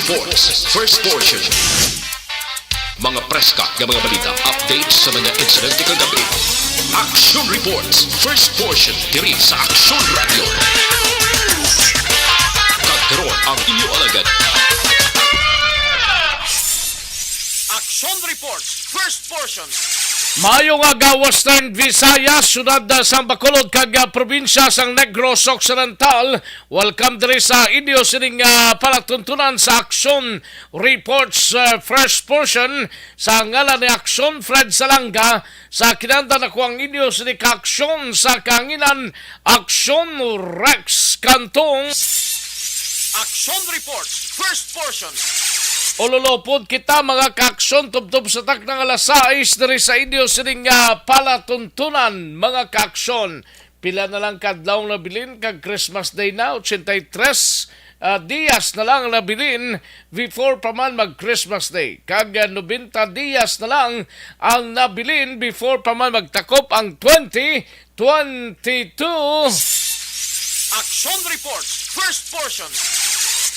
Reports, first portion. Mga preska ng mga balita, updates sa mga insidente kagabi. Action Reports, first portion, diri sa Action Radio. Kagkaroon ang inyong alagad. Action Reports, first portion. Maayong aga Western Visayas, sunod sa Bacolod kag probinsya sang Negros Occidental. Welcome diri sa inyo sining palatuntunan sa Action Reports first portion sa ngalan ni Action Fred Salanga sa kinanda na kuang inyo sining aksyon sa kanginan Action Rex Kantong. Action Reports, first portion. Ululopod kita mga kaaksyon tubtob sa tak ng alas 6 diri sa inyo sining palatuntunan mga kaaksyon. Pila na lang kadlaw na bilin kag Christmas Day na 83 dias na lang nabilin before pa man mag Christmas Day. Kag 90 dias na lang ang nabilin before pa man magtakop ang 2022. Action Reports, first portion.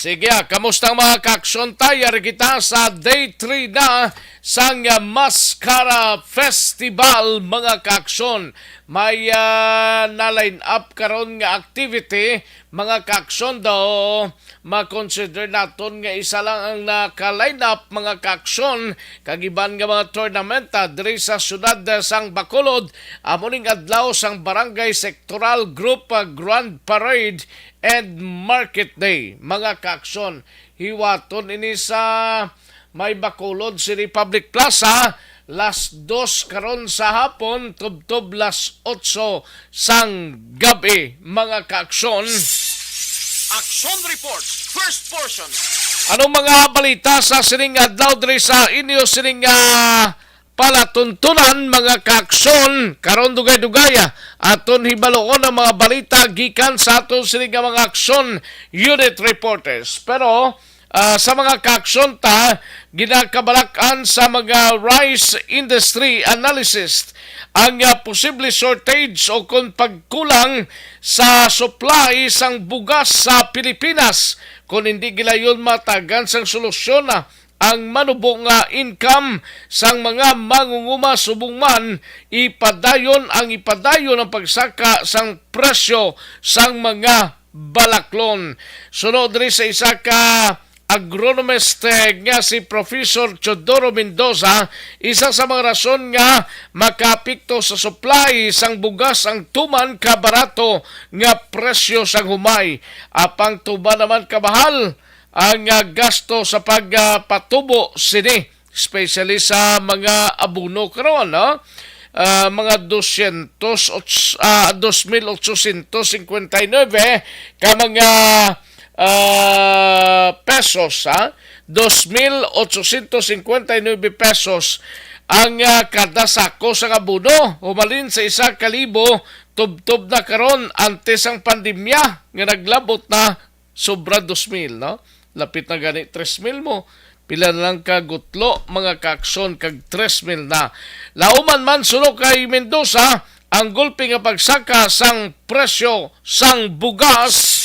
Sige, kamusta ang mga kaaksyon? Tayari kita sa Day 3 na sang Mascara Festival mga kaaksyon. May na-line up karon nga activity mga kaaksyon daw ma-consider naton nga isa lang ang naka-line up mga kaaksyon kagiban nga mga tournament diri sa syudad sang Bacolod amuning adlaw sang Barangay Sectoral Group Grand Parade and Market Day mga kaaksyon. Hiwaton ini sa may Bacolod City Public Plaza las 2 karon sa hapon tubtob las 8 sang gabi mga kaaksyon. Action Reports, first portion. Anong mga balita sa sining adlaw diri sa inyo sining palatuntunan mga kaaksyon karon dugay-dugaya aton hibaloon ang mga balita gikan sa aton sining mga aksyon unit reporters. Pero sa mga kaaksyon ta, ginakabalakan sa mga rice industry analysis ang posible shortage o kung pagkulang sa supply sang bugas sa Pilipinas kung hindi gilayon matagan sang solusyon na ang manubong nga income sang mga mangunguma subong man ipadayon ang pagsaka sang presyo sang mga balaklon. Sunod rin sa isa ka agronomist nga si Professor Chodoro Mendoza, isa sa mga rason nga makapikto sa supply sang bugas ang tuman kabarato nga presyo sang humay. Apang tuba naman kabahal ang gasto sa pagpatubo sini, especially sa mga abuno karon, no? Mga 2,859 ka mga pesos, 2,859 pesos ang kada sako sa abuno. Humalin sa 1,000 tubtob na karon antes ang pandemya nga naglabot na sobra 2,000, no? Lapit na gani 3,000 mo. Pila na lang ka gutlo mga kaaksyon kag 3,000 na. Lauman man suno kay Mendoza ang gulpi nga pagsaka sang presyo sang bugas.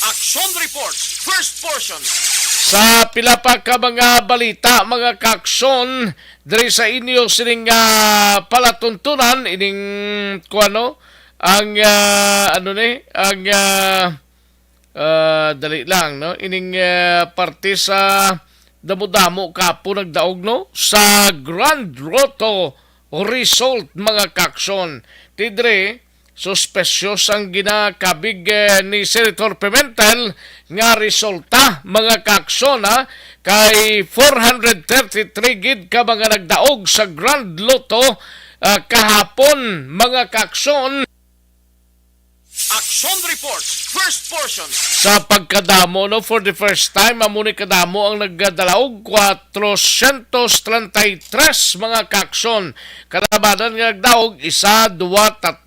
Action Reports, first portion. Sa pila pa ka mga balita mga kaaksyon diri sa inyo sining palatuntunan ining kuano ang dali lang, no? Ining parte sa damo-damo kapo nagdaog, no? Sa Grand Roto result mga kaaksyon. Tidre suspesyos ang ginakabig ni Senator Pimentel nga resulta mga kaaksyon kay 433 gid ka mga nagdaog sa Grand Lotto kahapon mga kaaksyon. Action Reports, first portion. Sa pagkadamo, no, for the first time, amuni kadamo ang nagdalaog 433 mga kaaksyon. Karabadan nga nagdaog 1, 2,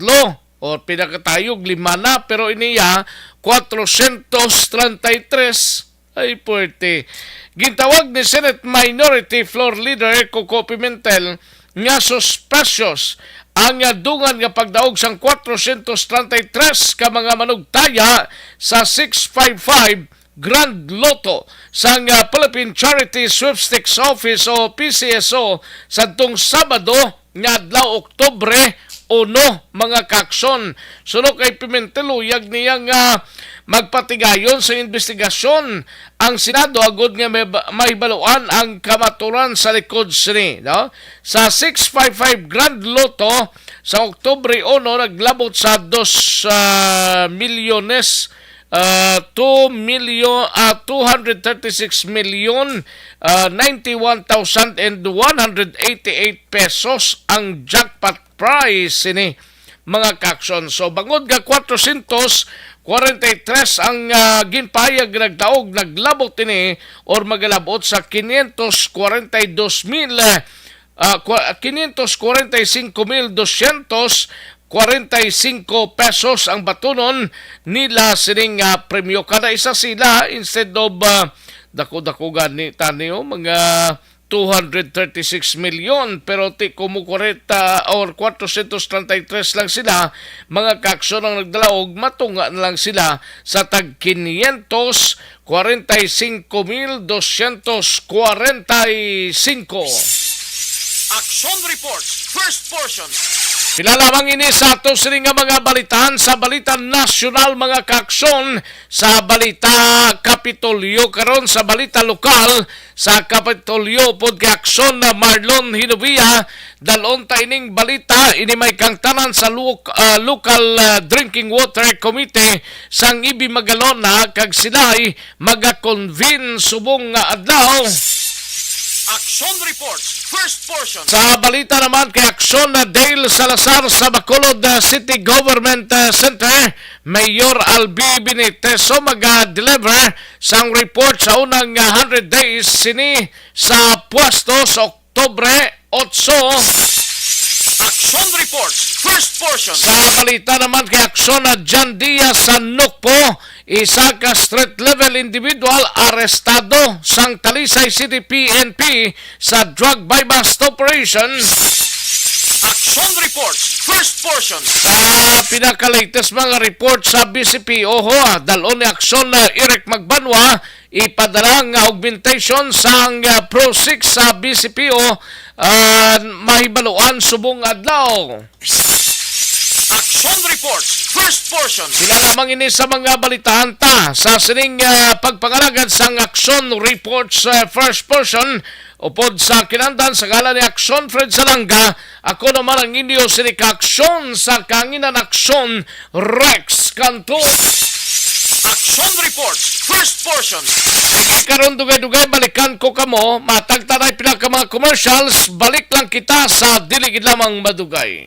3 o pinakatayog 5 na pero iniya 433 ay puwerte. Gintawag ni Senate Minority Floor Leader Coco Pimentel nga suspicious ang dungan nga pagdaog sang 433 ka mga manugtaya sa 655 Grand Lotto sa Philippine Charity Sweepstakes Office o PCSO sa tong Sabado nga adlaw Oktubre 1 mga kakson. Suno kay Pimentel uyag niya nga magpatigayon sa investigasyon ang Senado agud nga mahibaluan ang kamaturan sa likod sini, no? Sa 655 Grand Lotto sa Oktubre 1 naglabot sa 2 milyones 236 million 91,188 pesos ang jackpot prize ini mga kakson. So bangod ga 443 ang ginpayag nagdaog naglabot ini or magalabot sa 545,245 pesos ang batunon nila sining premyo. Kada isa sila instead of dako-dako gani taniyo mga 236 million pero ti kumukureta or 433 lang sila mga kakson ang nagdalaog matunga na lang sila sa tag 545,245. Action Reports, first portion. Pilalamang ini sa ato sini nga mga balitaan sa balita nasyonal mga kakson, sa balita Kapitolyo karon sa balita lokal sa Kapitolyo pod kakson na Marlon Hinovia dalon ta ining balita ini may kangtanan sa local drinking water committee sang Ibi Magalona kag sila'y maga-convene subong nga adlaw. Action Reports, first portion. Sa balita naman kay Aksyon na Dale Salazar sa Bacolod City Government Center, Mayor Albi Benitez mag-deliver sang report sa unang 100 days sini sa pwesto sa Oktubre 8. Action Reports, first portion. Sa balita naman kay Aksyon na John Diaz sa Nukpo, isa ka street level individual arestado sang Talisay City PNP sa drug buy-bust operation. Action Reports, first portion. Sa pinaka-latest mga report sa BCP, dalon ni Aksyon na Eric Magbanwa ipadala nga augmentation sang Pro 6 sa BCPO mahibaluan subong adlaw. Action Reports, first portion. Sila lamang ini sa mga balitaan ta sa sining pagpangalagad sang Action Reports first portion upod sa kinandan sa ngalan ni Action Fred Salanga. Ako naman ang inyo sining Action sa kanginan Action Rex Canto. Action Reports, first portion. Karon dugay-dugay balikan ko kamo matagtanay pila ka mga commercials, balik lang kita sa diligid lamang madugay.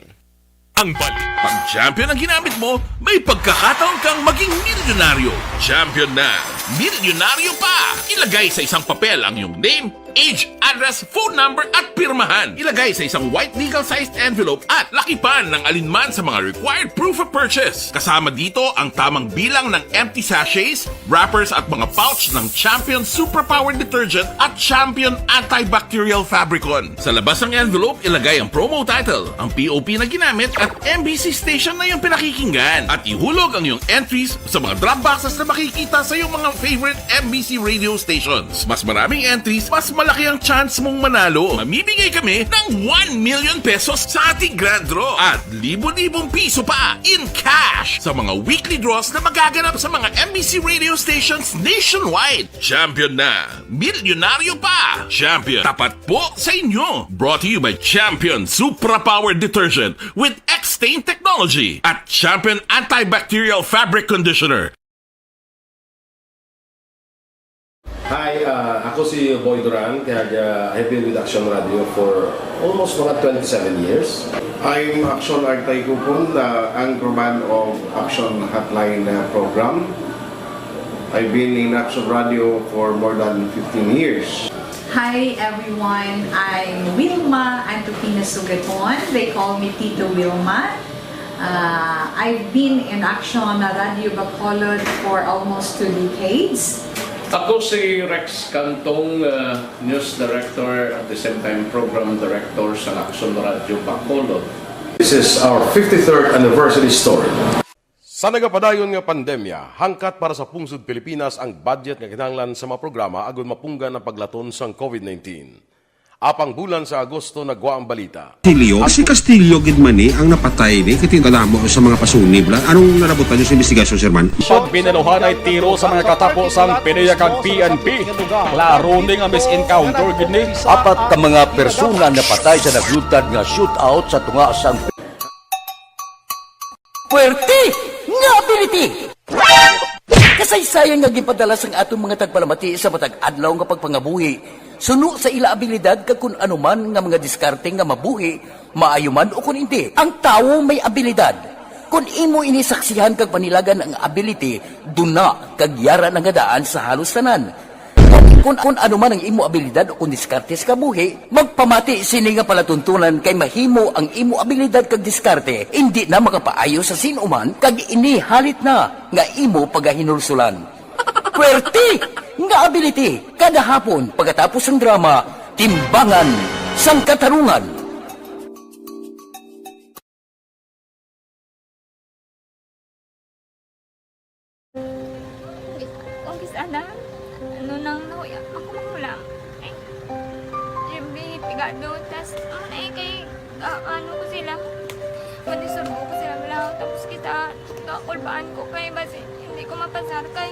Ang balik. Pag champion ang ginamit mo, may pagkakataon kang maging milyonaryo. Champion na. Milyonaryo pa! Ilagay sa isang papel ang iyong name, age, address, phone number at pirmahan. Ilagay sa isang white legal-sized envelope at lakipan ng alinman sa mga required proof of purchase. Kasama dito ang tamang bilang ng empty sachets, wrappers at mga pouch ng Champion Superpower Detergent at Champion Antibacterial Fabricon. Sa labas ng envelope, ilagay ang promo title, ang POP na ginamit at MBC station na yung pinakikinggan. At ihulog ang iyong entries sa mga drop boxes na makikita sa iyong mga favorite MBC radio stations. Mas maraming entries, mas malaki ang chance mong manalo. Mamimigay kami ng 1 million pesos sa ating grand draw at libo-libong piso pa in cash sa mga weekly draws na magaganap sa mga MBC radio stations nationwide. Champion na! Milyonaryo pa! Champion, tapat po sa inyo! Brought to you by Champion Superpower Detergent with X-Stain Technology at Champion Antibacterial Fabric Conditioner. Hi, ako si Boy Duran, kaya I've been with Action Radio for almost mga 27 years. I'm Action Artay Kupon, the anchorman of Action Hotline program. I've been in Action Radio for more than 15 years. Hi everyone, I'm Wilma Antopina Sugaton. They call me Tito Wilma. I've been in Action Radio Bacolod for almost 2 decades. Ako si Rex Cantong, News Director at the same time Program Director sa Action Radio Bacolod. This is our 53rd anniversary story. Sa nagapadayon nga pandemya, hangkat para sa pungsod Pilipinas ang budget nga kinahanglan sa mga programa agon mapunggan ang paglaton sang COVID-19. Apang bulan sa Agosto nagwa ang balita. Castillo, si Castillo gid man ni ang napatay ni kitingala mo sa mga pasunib lang. Anong narabutan niyo sa investigasyon, Sir Man? Pagbinuhan ay tiro sa mga katapusang PDEA kag PNP. Klaro ni nga misencounter gid ni. Apat ka mga persona na patay sa naglutad nga shootout sa tunga sang Puerte nga ability. Kasaysayan nga gipadala sang atong mga tagpalamati sa matag adlaw nga pagpangabuhi. Suno sa ila abilidad kag kun anuman nga mga diskarte nga mabuhi, maayo man o kun hindi. Ang tawo may abilidad. Kung imo inisaksihan kag panilagan ang ability, duna kag yara nga daan sa halos tanan. Kung anuman ang imo abilidad o kung diskarte sa kabuhi, magpamati sini nga palatuntunan kay mahimo ang imo abilidad kag diskarte, hindi na makapaayo sa sinuman kag ini halit na nga imo pagahinulsulan. Puwerte nga ability kada hapon pagkatapos ng drama, Timbangan sang Katarungan. Kung sana, ano nang nauya, ako magulang. Eh, siyempre, pigado, tas, kay, ano ko sila, manisurbo ko sila lang, tapos kita, kakulbaan ko kay, basi, hindi ko mapasar kay.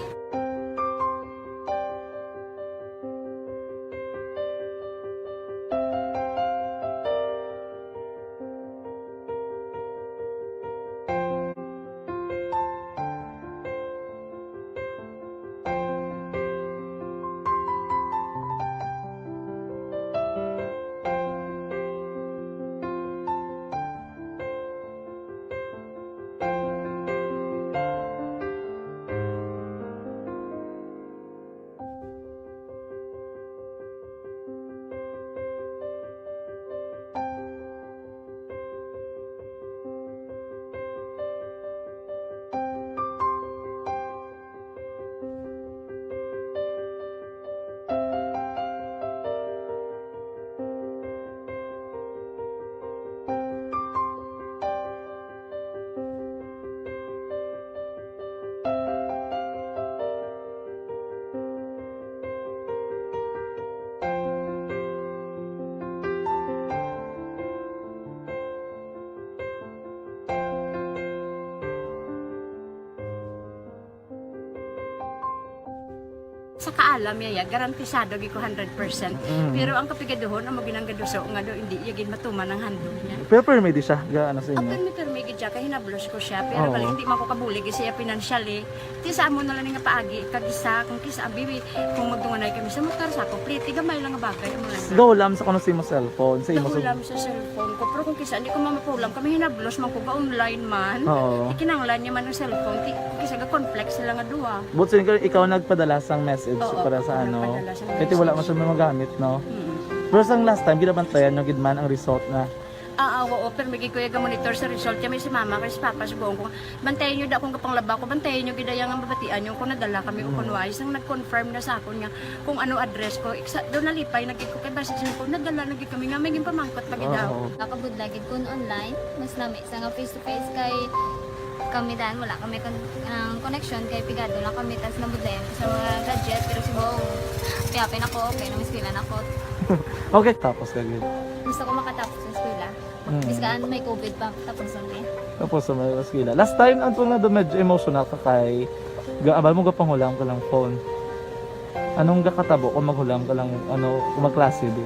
Sa kaalam yaya, garantisado gi ko 100%. Pero ang kapigaduhon, ang maginanggaduso, nga do, hindi yagin matuman ang handog niya. Pero permedi siya, gaano sa inyo? Ang permedi siya, kaya hinablos ko siya. Pero bali, hindi man ko kabulig siya financially. Ti sa amo na lang nga paagi, kagisa, kung kisa, bibi, kung magdunganay kami sa motor sa ako, pliti, gamay lang nga bagay. Gawlam sa kuno sa imo cellphone. Gawlam sa cellphone ko. Pero kung kisa, hindi ko mamapulam, kami hinablos, man ko ba online man. Ikinanglan niya man ng cellphone, kisa ga complex sila nga duwa. But so, ikaw nagpadala sang message para sa ano. Kasi wala mo siya magamit, no? Pero sang last time, ginabantayan nyo gidman ang result na. Oo, pero may kuya ga monitor sa result. Kami si mama, kasi si papa, si buong ko. Bantayan nyo da akong kapanglaba ko, bantayan nyo gidayang ang babatian nyo kung nadala kami o kunwais. Nang nag-confirm na sa akin nga kung ano address ko. Doon nalipay, naging ko kay basis ko, nadala naging kami nga, may pamangkot magidaw. Nakabudlagid ko online, mas nami sa nga face-to-face kay kami dahil wala kami connection kay pigado lang kami tas nabudlayan sa mga gadget pero si Bong piyapin ako okay nang eskwela na ako. Okay, tapos kagid. Gusto ko makatapos sa eskwela. Biskaan may COVID pa tapos na. Tapos sa mga eskwela. Last time ang na do medyo emotional ka kay gaabal mo gapanghulam ka lang phone. Anong gakatabo kung maghulam ka lang ano kung magklase di?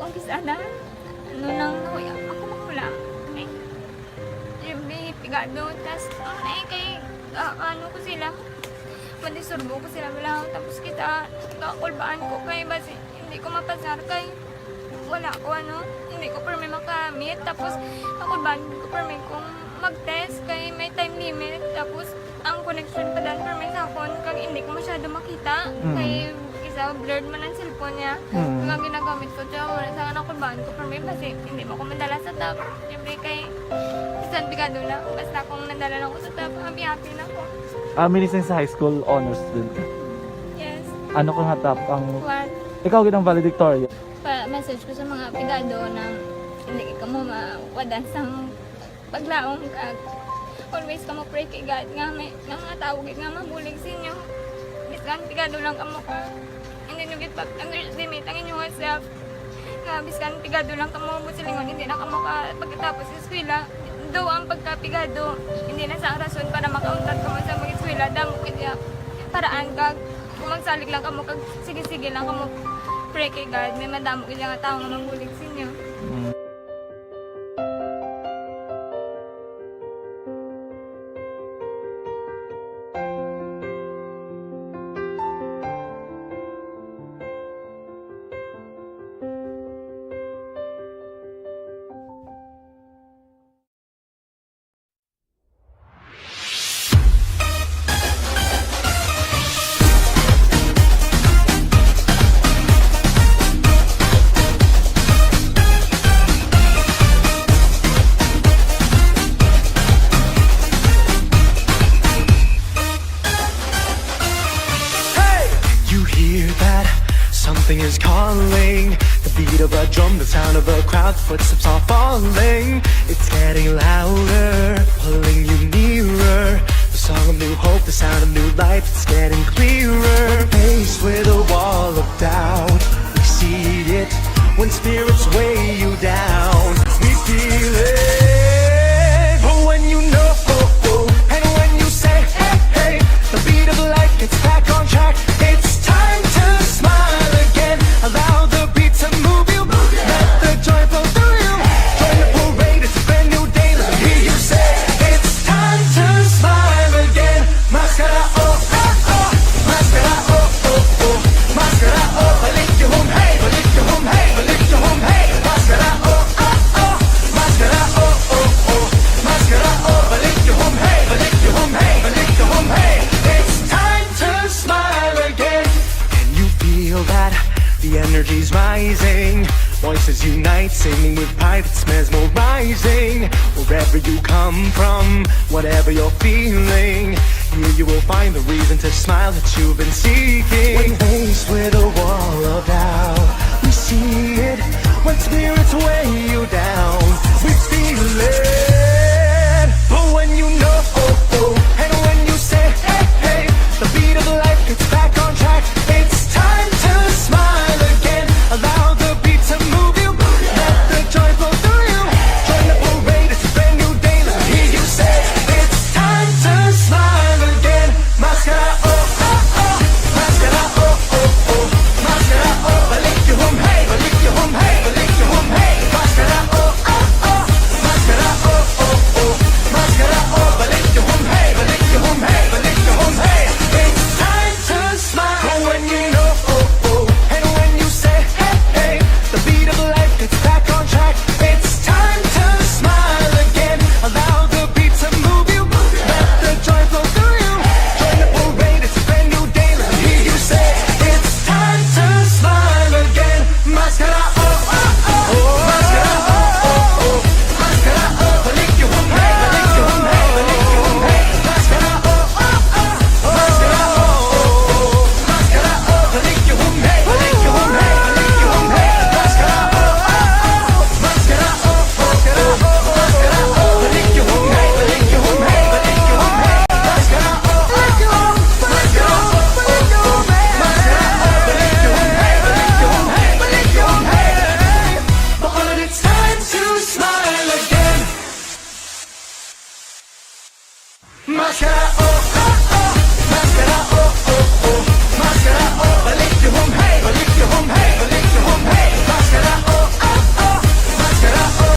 Kung sana ano nang nauya ako maghulam. Pigado, tas kay ano ko sila, manisurbo ko sila lang, tapos kita, kakulbaan ko kay, basi, hindi ko mapasar kay, wala ko hindi ko permi makamit, tapos kakulbaan ko permi kung mag-test kay may time limit, tapos ang connection pa dahil permi sa phone, kag hindi ko masyado makita, kay isa blurred man ang cellphone niya, kung ginagamit ko siya, wala sa kakulbaan ko permi, basi, hindi mo ko madala sa tab, siyempre kay, isang bigado na. Basta kung nadala lang ko sa top, happy na ako. Minising sa high school honors student ka? Yes. Ano kang hatap ang... What? Ikaw ginang valedictorian? Message ko sa mga pigado na hindi ka mo mawadan sa paglaong kag always kamo pray kay God nga may nga tawag nga mabulig sa inyo. Biskan pigado lang kamo ka. Hindi nyo git underestimate ang inyong self. Nga biskan pigado lang kamo mo silingon hindi na kamo ka pagkatapos sa eskwela. Do ang pagkapigado hindi na sa rason para makauntat kamo sa mga eskwela damo kaya paraan kag kung magsalig lang kamo kag sige lang kamo pray kay God may madamo kaya nga tao nga mabulig sa inyo. Something is calling, the beat of a drum, the sound of a crowd, footsteps are falling. It's getting louder, pulling you nearer. The song of new hope, the sound of new life, it's getting clearer. Faced with a wall of doubt, we see it when spirits weigh you down. We feel it, but when you know, and when you say, hey, hey, the beat of life gets back on track. It's time to smile. Allow the beat to move you. Let the joy flow through you. Join the parade, it's a brand new day. Let me hear you say, it's time to smile again. Mascara, oh, oh, oh. Mascara, oh, oh, oh. Mascara, oh, balik your home, hey. Balik your home, hey. Balik your home, hey. Mascara, oh, oh, oh. Mascara, oh, oh, oh. Mascara, oh, balik your home, hey. Balik your home, hey. Balik your home, hey. It's time to smile again. Can you feel that? The energy's rising, voices unite, singing with pride, it's mesmerizing. Wherever you come from, whatever you're feeling, here you will find the reason to smile that you've been seeking. When faced with a wall of doubt, we see it. When spirits weigh you down, we feel it. But when you know, and when you say, hey, hey, the beat of life gets back on track. It's time to smile. Allow the beat to move you. Let the joy flow through you. Join the parade, it's a brand new day. Let me hear you say, it's time to smile again. Mascara, oh, oh, oh. Mascara, oh, oh, oh. Mascara, oh, balik your home, hey. Balik your home, hey. Balik your home, hey. Mascara, oh, oh, oh. Mascara, oh, oh, oh. Mascara, oh, balik your home, hey. Balik your home, hey. Balik your home, hey. It's time to smile. But when you know, the beat of life gets back on track. It's time to smile again. Allow the beat to move you. Let the joy flow through you. Join the parade, it's a brand new day. Let me hear you say, it's time to smile again. Mascara, oh, oh, oh. Mascara, oh, oh, oh. Mascara, oh, balik your home, hey. Balik your home, hey. Balik your home, hey. Mascara, oh, oh, oh. Mascara, oh, oh, oh. Mascara, oh, balik your home, hey. Balik your home, hey. Balik your home, hey. Mascara, oh, oh, oh. Mascara, oh, oh, oh. Mascara, oh, balik your home, hey. Balik your home, hey. Balik your home, hey. Mascara, oh, oh, oh. Mascara, oh.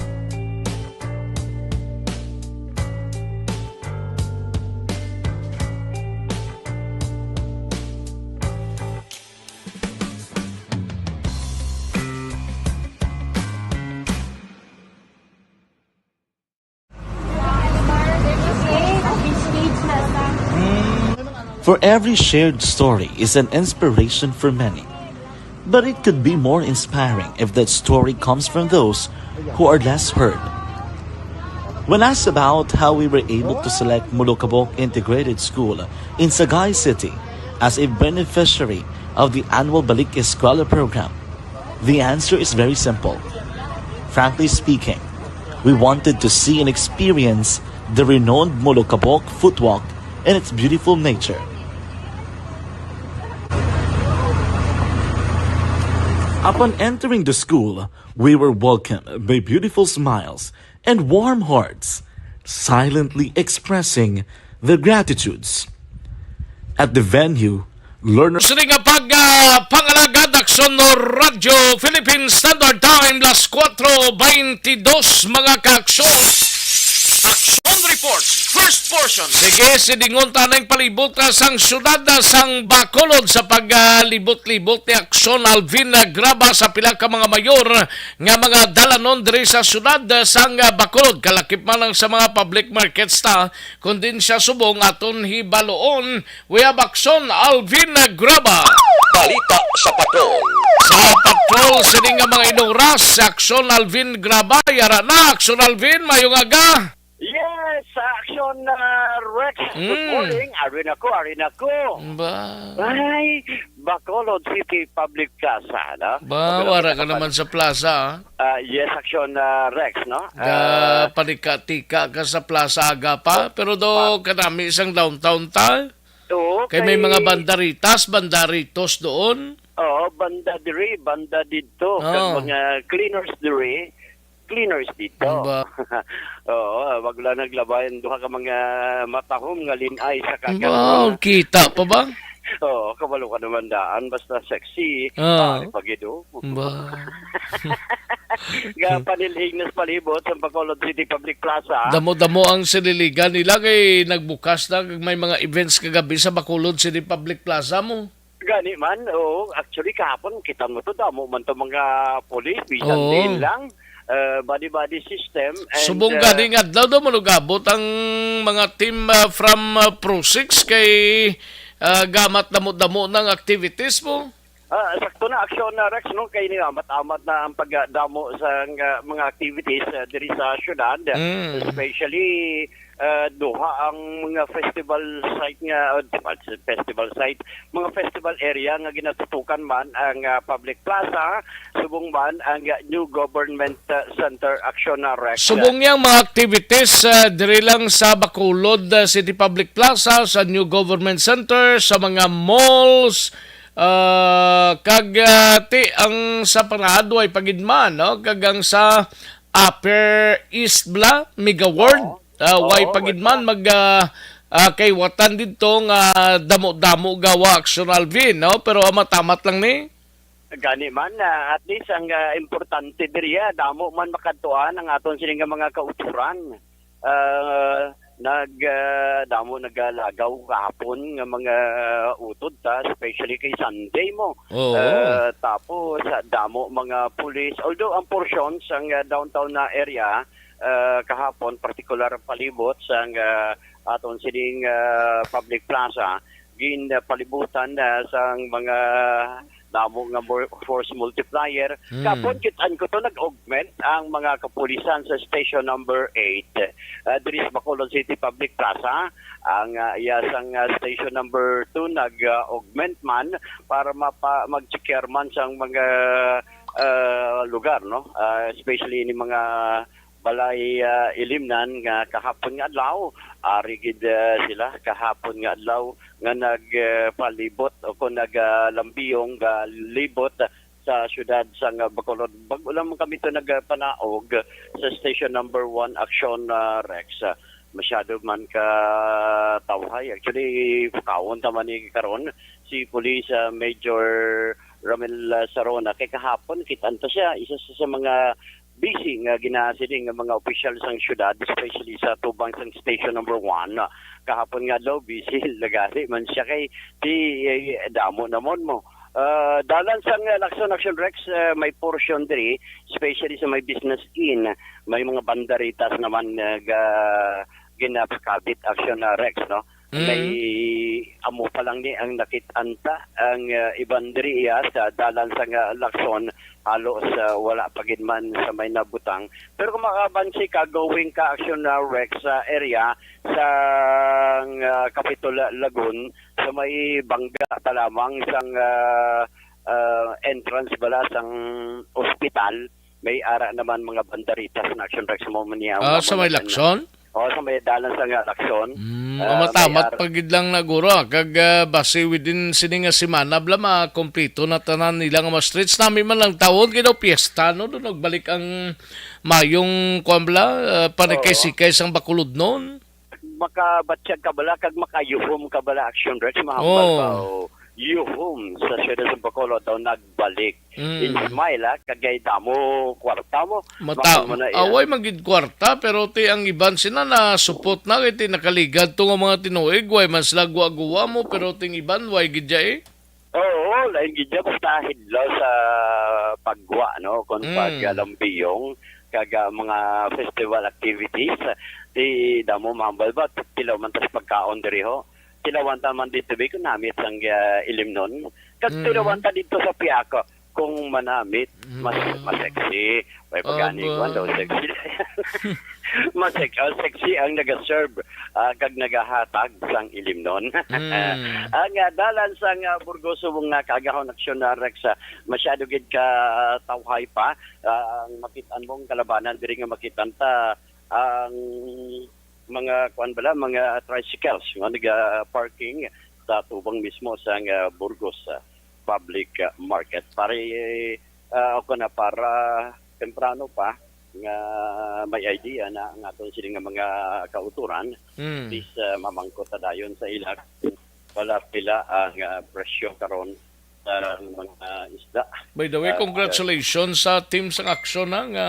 For every shared story is an inspiration for many. But it could be more inspiring if that story comes from those who are less heard. When asked about how we were able to select Mulukabok Integrated School in Sagay City as a beneficiary of the annual Balik Eskwela program, the answer is very simple. Frankly speaking, we wanted to see and experience the renowned Molokabok footwalk, and its beautiful nature. Upon entering the school, we were welcomed by beautiful smiles and warm hearts, silently expressing their gratitudes. At the venue, learners... Sini nga pangalagad Aksyon Radio Philippine Standard Time las 4:22 mga kaaksyon. Action Reports, first portion. Sige, sidingon tanang palibot sang syudad sang Bacolod sa paglibot-libot ni Aksyon Alvin Graba sa pila ka mga mayor nga mga dalanon diri sa syudad sang Bacolod. Kalakip man lang sa mga public markets ta, kundi siya subong aton hibaloon. We have Aksyon Alvin Graba. Balita sa patrol. Sa patrol, sini nga mga inuras sa Aksyon Alvin Graba. Yara na, Aksyon Alvin, mayong aga. Yes, Action Rex. Good morning. Arin ako. Ba? Ay, Bacolod City Public Plaza, no? Ba, wara ka naman sa plaza, yes, Action Rex, no? Panika-tika ka sa plaza aga pa, pero do kanami isang downtown ta. Kay may mga bandaritos doon. Oo, banda diri, banda dito. Kag mga cleaners dito. Oo, wag lang naglabayan duha ka mga matahom nga linay sa kakao. Wow, kita pa ba? Oo, kabalo ka naman daan basta sexy. Pagido. Ba. Panilhig na palibot sa Bacolod City Public Plaza. Damo-damo ang sililigan nila kay nagbukas na may mga events kagabi sa Bacolod City Public Plaza mo. Gani man, actually kahapon kita mo to damo man to mga police bisan din lang. Body system. And, subong gani nga daw mo nagabot ang mga team from Pro 6 kay gamat damo-damo ng activities mo. Sakto na Action Rex, no? Kay ni amat-amat na ang pagdamo sa mga activities diri sa syudad. Especially duha ang mga festival site nga mga festival area nga ginatutukan man ang public plaza, subong man ang new government center Action Rex. Subong yang mga activities diri lang sa Bacolod City Public Plaza, sa new government center, sa mga malls, kagati ang sa Panado ay pagidman, no? Kagang sa Upper East Bla, Mega World, way pagidman kay watan dito nga damo-damo gawa Action Alvin, no? Pero matamat lang ni. Gani man, at least ang importante diriya, damo man makadtuan ang aton sining mga kauturan. Damo nagalagaw kahapon nga mga utod especially kay Sunday mo. Tapos damo mga police, although ang portions ang downtown na area kahapon particular palibot sa aton sining public plaza gin palibutan sa mga damo nga force multiplier. Kapon kitaan ko to nag-augment ang mga kapulisan sa station number 8 diri sa Bacolod City Public Plaza. Ang iyasang station number 2 nag-augment man para mag-checker man sa mga lugar, no? Especially ni mga balay ilimnan nga kahapon nga adlaw arigid sila kahapon nga adlaw nga nagpalibot o kung naglambiyong libot sa syudad sa Bacolod. Bago lang kami ito nagpanaog sa station number 1 Action Rex. Masyado man ka tawhay. Actually, kawon taman ni karon si Police Major Ramel Sarona. Kay kahapon kitanto siya isa sa mga busy nga ginasiling nga mga officials ng syudad, especially sa tubang sang station number 1. Kahapon nga daw busy lagari man siya kay damo namon mo. Dalan sang Action Rex, may portion diri, especially sa may business in, may mga bandaritas naman ginapakabit Action Rex, no? May amo pa lang ni ang nakitanta ang ibang diri sa dalan sa Lacson halos wala pagidman sa may nabutang. Pero kung makabansi ka going ka Action Rex sa area sa Capitol Lagoon sa may bangga pa lamang sang entrance bala sang ospital, may ara naman mga bandaritas na Action Rex mo niya. Sa may Lacson? O sa may dalan sa nga aksyon. Matamat pagid lang na guro kag base within sini nga semana bla makompleto na tanan nila nga mga streets nami man lang tawon kay daw piyesta no do nagbalik ang mayong kwambla panikay-sikay sang bakulod noon. Makabatsyag ka bala kag makayuhom ka bala Action Rex mahambal ba yuhom sa Siyudad ng Bacolod daw nagbalik. In Smile kagay damo kwarta mo. Away magid kwarta pero ti ang iban sina na support na kay ti nakaligad to nga mga tinuig way man sila guwa mo pero ting iban way gidya Oo, lain gidya basta hidlaw sa pagwa no kon pagalambiyong kaga mga festival activities ti damo mahambal ba tilaw man tas pagkaon diri ho. Tilawan man dito ba kung namit ang ilim nun. Kasi tilawan dito sa Piaco kung manamit, mas sexy. May pagani ko, daw sexy. Mas sexy ang nag-serve kag nagahatag sang ilim nun. Ang dalan sang Burgos subong na kagahon Action Rex masyado gid ka tawhay pa. Ang makitaan mong kalabanan diri nga makitan ta ang mga mga tricycles nga nag-parking sa tubang mismo sa Burgos public market. Ako na para temprano pa nga may idea na ang aton sila nga mga kauturan is mamangkot ta dayon sa ilag wala pila ang presyo karon sa mga isda. By the way, congratulations sa team sa Action nga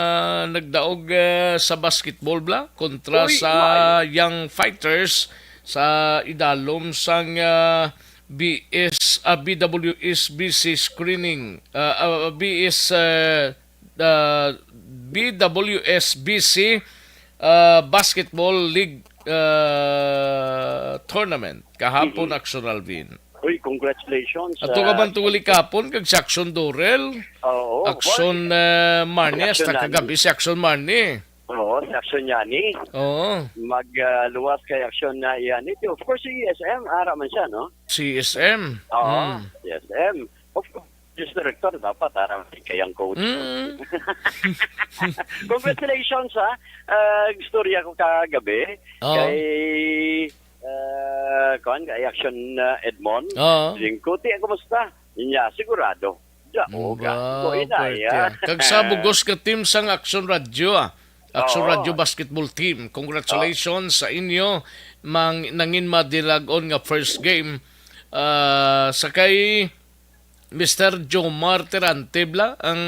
nagdaog sa basketball bla kontra sa Young Fighters sa idalom sang BWSBC screening BWSBC Basketball League tournament kahapon Action Alvin. Uy, congratulations. Ato ka bang tunguli kapon kag si Action Dorel? Oo. Action Marnie, hasta kagabi si Action Marnie. Oo, si Action Yani. Oo. Magluwas kay Action na Yani. Of course, si CSM, ara man siya, no? CSM. Oo, CSM. Of course, just director, dapat ara man kayang coach. Congratulations, ha. Storya ko kagabi. Kay kay Action Edmond. Lingkuti, kumusta? Niya, sigurado. Kag sa bugos ka team sang Action Radio Action Radio Basketball Team. Congratulations sa inyo nangin madilagon nga first game sa kay Mr. Jomar Terantebla ang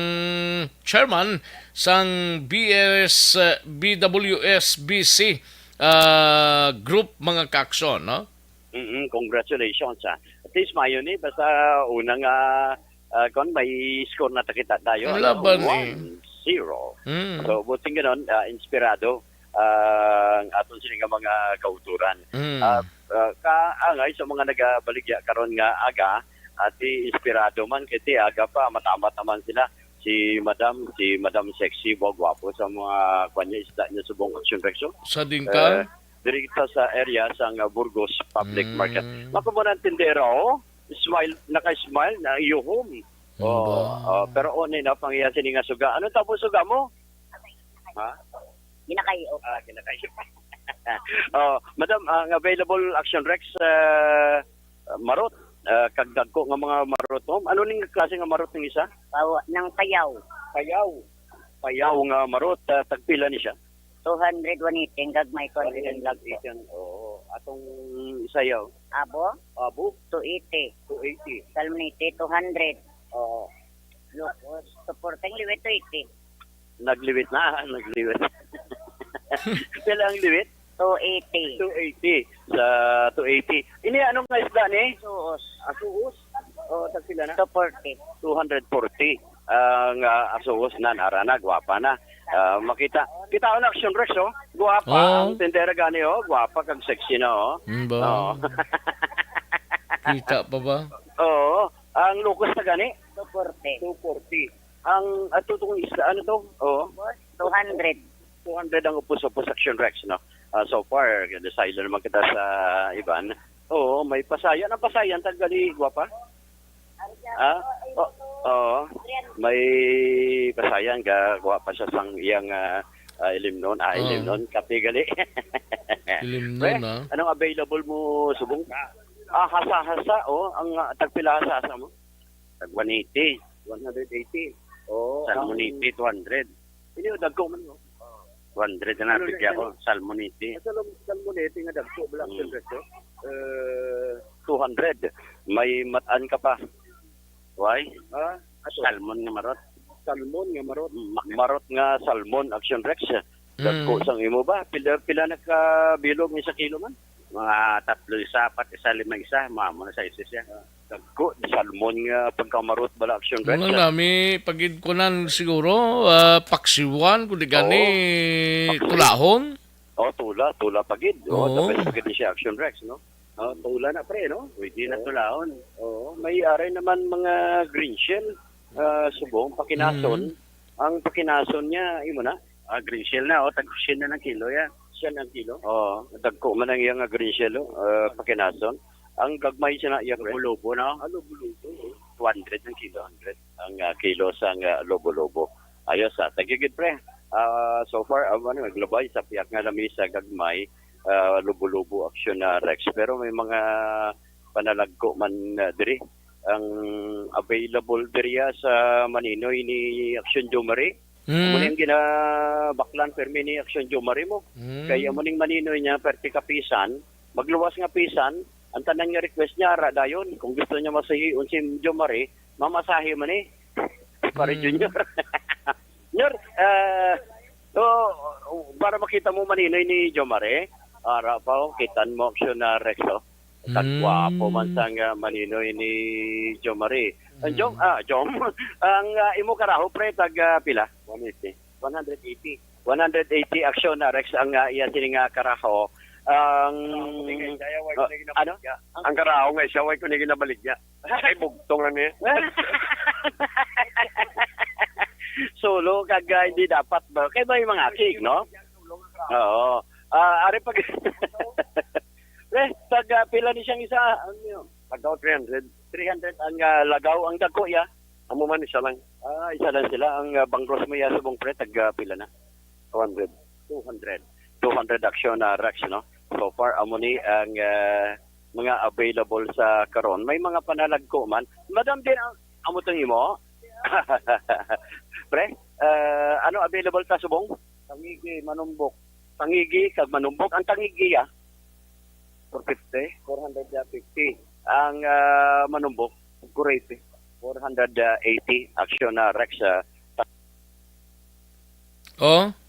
chairman sang BWSBC group mga ka-aksyon, no? Congratulations. At least mayo ni basta unang kon may score na kita tayo. Laban 1-0. So buting ganon, inspirado ang aton sila mga kauturan. Kaangay sa mga nagabaligya karon nga aga at inspirado man kiti aga pa matamat naman sila si Madam Sexy Bogwapo sa mga kanya isda niya subong Action Rexo. Sa Dingka? Dirito sa area sa Burgos Public Market. Makumunang tindero, naka-smile na yuhom. Pero one na pangyasin sini nga suga. Ano tapos suga mo? Ha? Kinakayo. Kinakayo. Madam, ang available Action Rex marot. Kagdag ko nga mga marot mo. Ano ning klase nga marot ng isa? Ng payaw. Payaw nga marot. Tagpila ni siya? 200 kag may kon. Atong isayaw? Abo? 280. Salmonite 200. Supporting liwit 280. Nagliwit. Pila ang liwit? 280. Sa 280. Ini anong nga isda ni? Suos. Asuos? Tagpila na? 240. 240. Ang asuos na narana, gwapa na. Kita ang Action Rex, gwapa. Ang tendera gani, gwapa kag sexy na, Kita pa ba? Oo. Ang locus na gani? 240. Ang atutong isda, ano to? 200. 200 ang upos Action Rex, no? So far, decide naman kita sa iban. Oo, may pasayan. Ang pasayan, tagali, gwapa? May pasayan, gwapa siya sang iyang Ilimnon, Ilimnon, kapigali. Ilimnon, ha? Anong available mo subong? Hasa-hasa, ang tagpila hasa mo? Tag 180. 180. Salmonite, 200. Hindi, dagko man mo. 200 na napigya ko, salmonite. Salmonite nga dagko, black silver. 200. May mataan ka pa. Why? Salmon nga marot. Salmon nga marot. Marot nga salmon, Action Rex. Dagko sang imo ba? Pila nakabilog ni sa kilo man? Mga 3, 4, 5, 1, mamo na sa isa siya. Dagko, salmon nga pagkamarot bala Action Rex. Ano nami, pagid ko nan siguro, paksiwan, kundi gani, tulahon. Tula pagid. Tapos pagid siya Action Rex, no? Tula na pre, no? Pwede na tulahon. May aray naman mga green shell, subong, pakinason. Ang pakinason niya, imo na, green shell na, tag-shell na ng kilo yan. Shell ng kilo? Dagko man ang iyang green shell, pakinason. Ang gagmay siya na iyang lobo-lobo na. Lobo-lobo. 200 ang kilo, 100 ang kilo sa lobo-lobo. Ayos, tagigid pre. So far, naglabay sa piyak nga lami sa gagmay, lobo-lobo Action Rex. Pero may mga panalagko man diri. Ang available diri sa Maninoy ni Action Jomari. Muning ginabaklan permi ni Action Jomari mo. Kaya muning Maninoy niya perti kapisan, magluwas nga pisan. Ang tanang nga request niya, dayon, kung gusto niya masahiun si Jomari, mamasahe man para Junior. Junior, para makita mo Maninoy ni Jomari, ara pa, kitan mo Action Rex, tagwapo man sang Maninoy ni Jomari. Jom, ang imo karaho pre, tag pila? 180. 180 Action Rex ang iya sining karaho. Ang karaho nga siya, way ko na ginabalik niya. Ay, bugtong lang niya. Solo, hindi dapat ba? Kaya ba yung mga akig, no? Oo. Ari pag... pila ni siyang isa. Lagaw 300. 300 ang lagaw. Ang dagko, ya. Amo man, isa lang. Isa lang sila. Ang bangros mo, ya, subong pre, pila na. 200 Action Rex, no? So far, amo ni ang mga available sa karon. May mga panalagko man. Madam din, amo tong imo? Pre, ano available ka subong? Tangigi, manumbok. Tangigi, kag manumbok. Ang tangigi, 450. Ang manumbok, 480 Action Rex.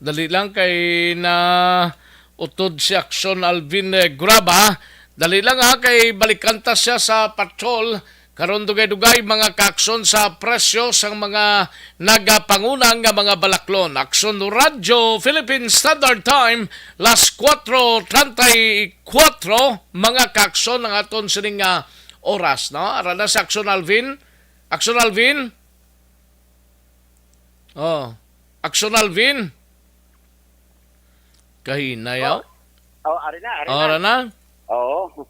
Dali lang kay na utod si Action Alvin Graba. Dali lang kay balikanta siya sa patrol. Karon dugay-dugay mga kaaksyon sa presyo sang mga nagapangunang nga mga balaklon. Aksyon Radyo Philippine Standard Time, las 4:34 mga kaaksyon ang aton sining oras, no? Ara na sa Aksyon Alvin. Aksyon Alvin? Aksyon Alvin? Kahinayaw? Ari na. Ara na? Oo.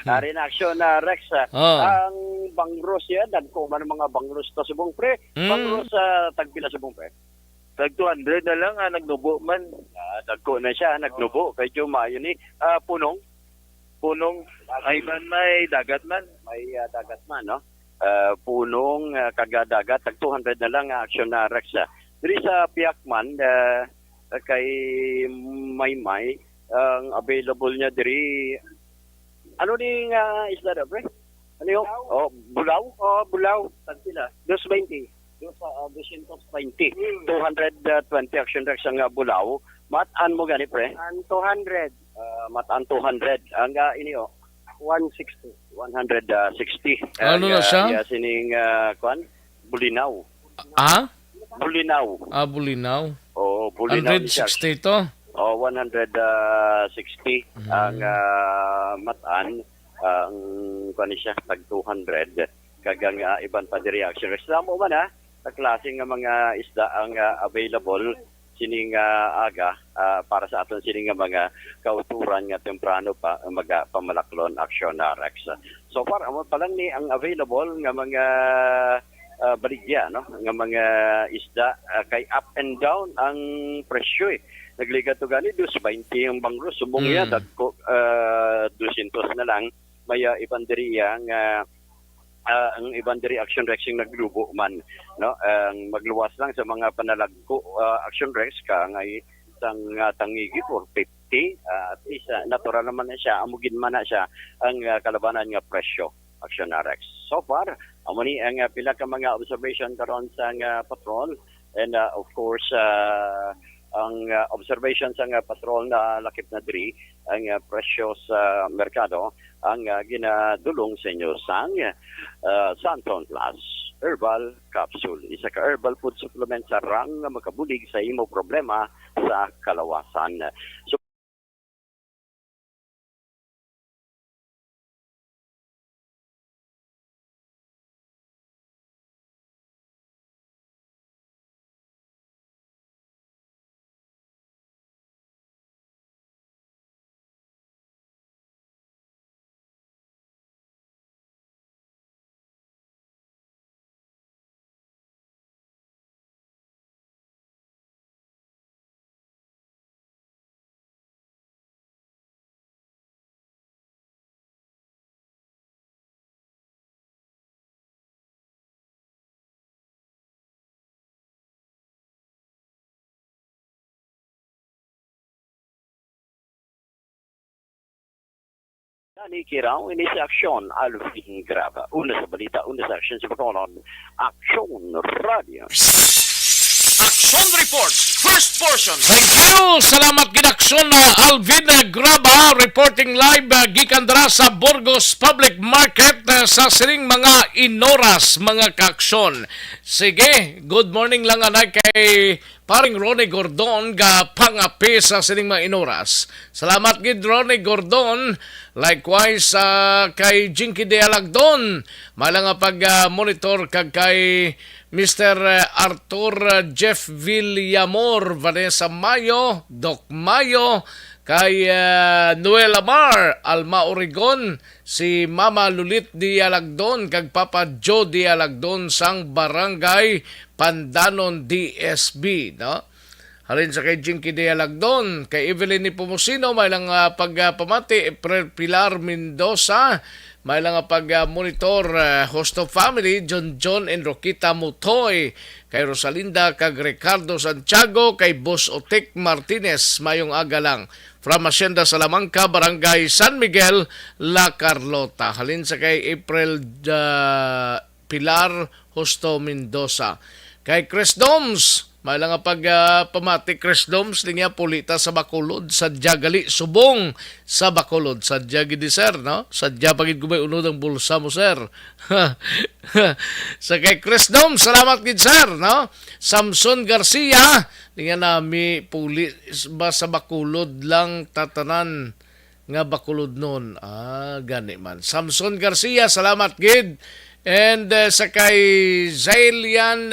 Ari na Action Rex. Ang bangros yan, dagko man mga bangros ta subong pre. Bangros tagpila subong pre. Tag 200 na lang nagnubo man. Dagko na siya, nagnubo. Kay Jumayo ni punong ay man may dagat man. May dagat man, no? Punong kagadagat, tag 200 na lang Action Rex. Diri sa Piakman, kay Maymay, ang available niya diri ano ding isda na pre? Ano yung? Bulaw? Bulaw. Tagpila? 220. 220. 220 Action Rex ang bulaw. Mataan mo gani pre? 200. Mataan 200. Ang ini 160. 160. Ano na siya? Sining kwan? Bulinaw. Bulinaw. Bulinaw. Bulinaw. 160 to? 160 ang mataan. Ang kwan siya, tag 200. Kagang iban pa di reaction. Reklamo man sa klaseng mga isda ang available sining aga para sa aton sining mga kauturan nga temprano pa pamalaklon Action Rex. So far amo pa lang ni ang available nga mga baligya, no? Nga mga isda kay up and down ang presyo eh. Nagligat to gali 220 ang bangro subong ya dagko 200 na lang may ibang diriya nga ang ibang diri action rexing naglubo man, no? Ang magluwas lang sa mga panalagko action rex ka nga isang tangigi for 50 at least natural naman na siya amugin man na siya ang kalabanan nga presyo action rex. So far amo ni ang pila ka mga observation karon sa patrol and of course ang observation sa patrol na lakip na diri ang presyo sa merkado ang ginadulong sa inyo sang Santon Plus Herbal Capsule. Isa ka herbal food supplement sa rang nga makabulig sa imo problema sa kalawasan. So, Dani Kiraw, ini sa aksyon, Alvin Graba. Una sa balita, una sa aksyon sa Bacolod, Aksyon Radio. Action Reports, first portion. Thank you! Salamat ginaksyon na Alvin Graba reporting live gikan dara sa Burgos Public Market sa sining mga inoras mga kaaksyon. Sige, good morning lang anay kay paring Ronnie Gordon ga pangapi sa sining mga inoras. Salamat gid Ronnie Gordon. Likewise kay Jinky de Alagdon. Mala nga pag-monitor kag kay Mr. Arthur Jeff Villamor, Vanessa Mayo, Doc Mayo, kay Noel Amar, Alma Oregon, si Mama Lulit Di Alagdon, kag Papa Joe Di Alagdon sang Barangay Pandanon DSB, no? Halin sa kay Jinky Di Alagdon, kay Evelyn ni Pumusino, may lang pagpamati, April Pilar Mendoza, may lang pag-monitor host of family, John and Roquita Mutoy, kay Rosalinda, kag Ricardo Santiago, kay Boss Otek Martinez, mayong aga lang. From Hacienda Salamanca, Barangay San Miguel, La Carlota. Halin sa kay April Pilar Hosto Mendoza. Kay Chris Doms, may lang pamati Chris Doms, niya pulita sa Bacolod, sadya gali subong sa Bacolod, sadya gidi sir, no? Sadya pagid gumay unod ang bulsa mo sir. Sa kay Chris Doms, salamat gid sir, no? Samson Garcia, niya nami puli ba sa Bacolod lang tatanan nga Bacolod nun. Gani man. Samson Garcia, salamat gid. And sa kay Zelian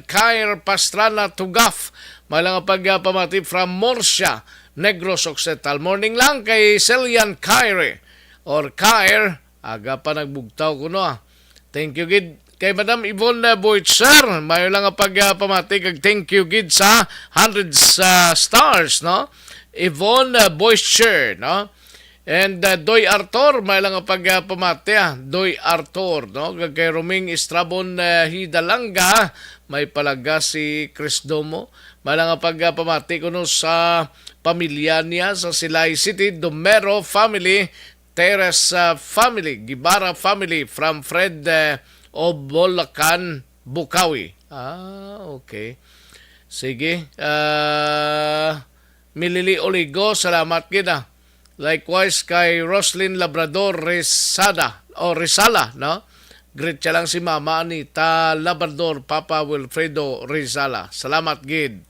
Kair Pastrana Tugaf, malang pagpamati from Murcia, Negros Occidental. Morning lang kay Zelian Kair or Kair, aga pa nagbugtaw ko no. Thank you gid kay Madam Yvonne Boitzer, may lang pagpamati kag thank you gid sa 100 stars, no? Yvonne Boitzer, no? And Doy Arthur, may lang pagpamati Doy Arthur, no? Kay Roming Estrabon Hidalanga, may palaga si Chris Domo. May lang pagpamati ko no sa pamilya niya sa Silay City, Domero family, Teres family, Gibara family, from Fred Obolacan, Bukawi. Okay. Sige. Milili Oligo, salamat kita. Likewise kay Roslyn Labrador Rizala, no? Greet siya lang si Mama Anita Labrador, Papa Wilfredo Rizala. Salamat gid.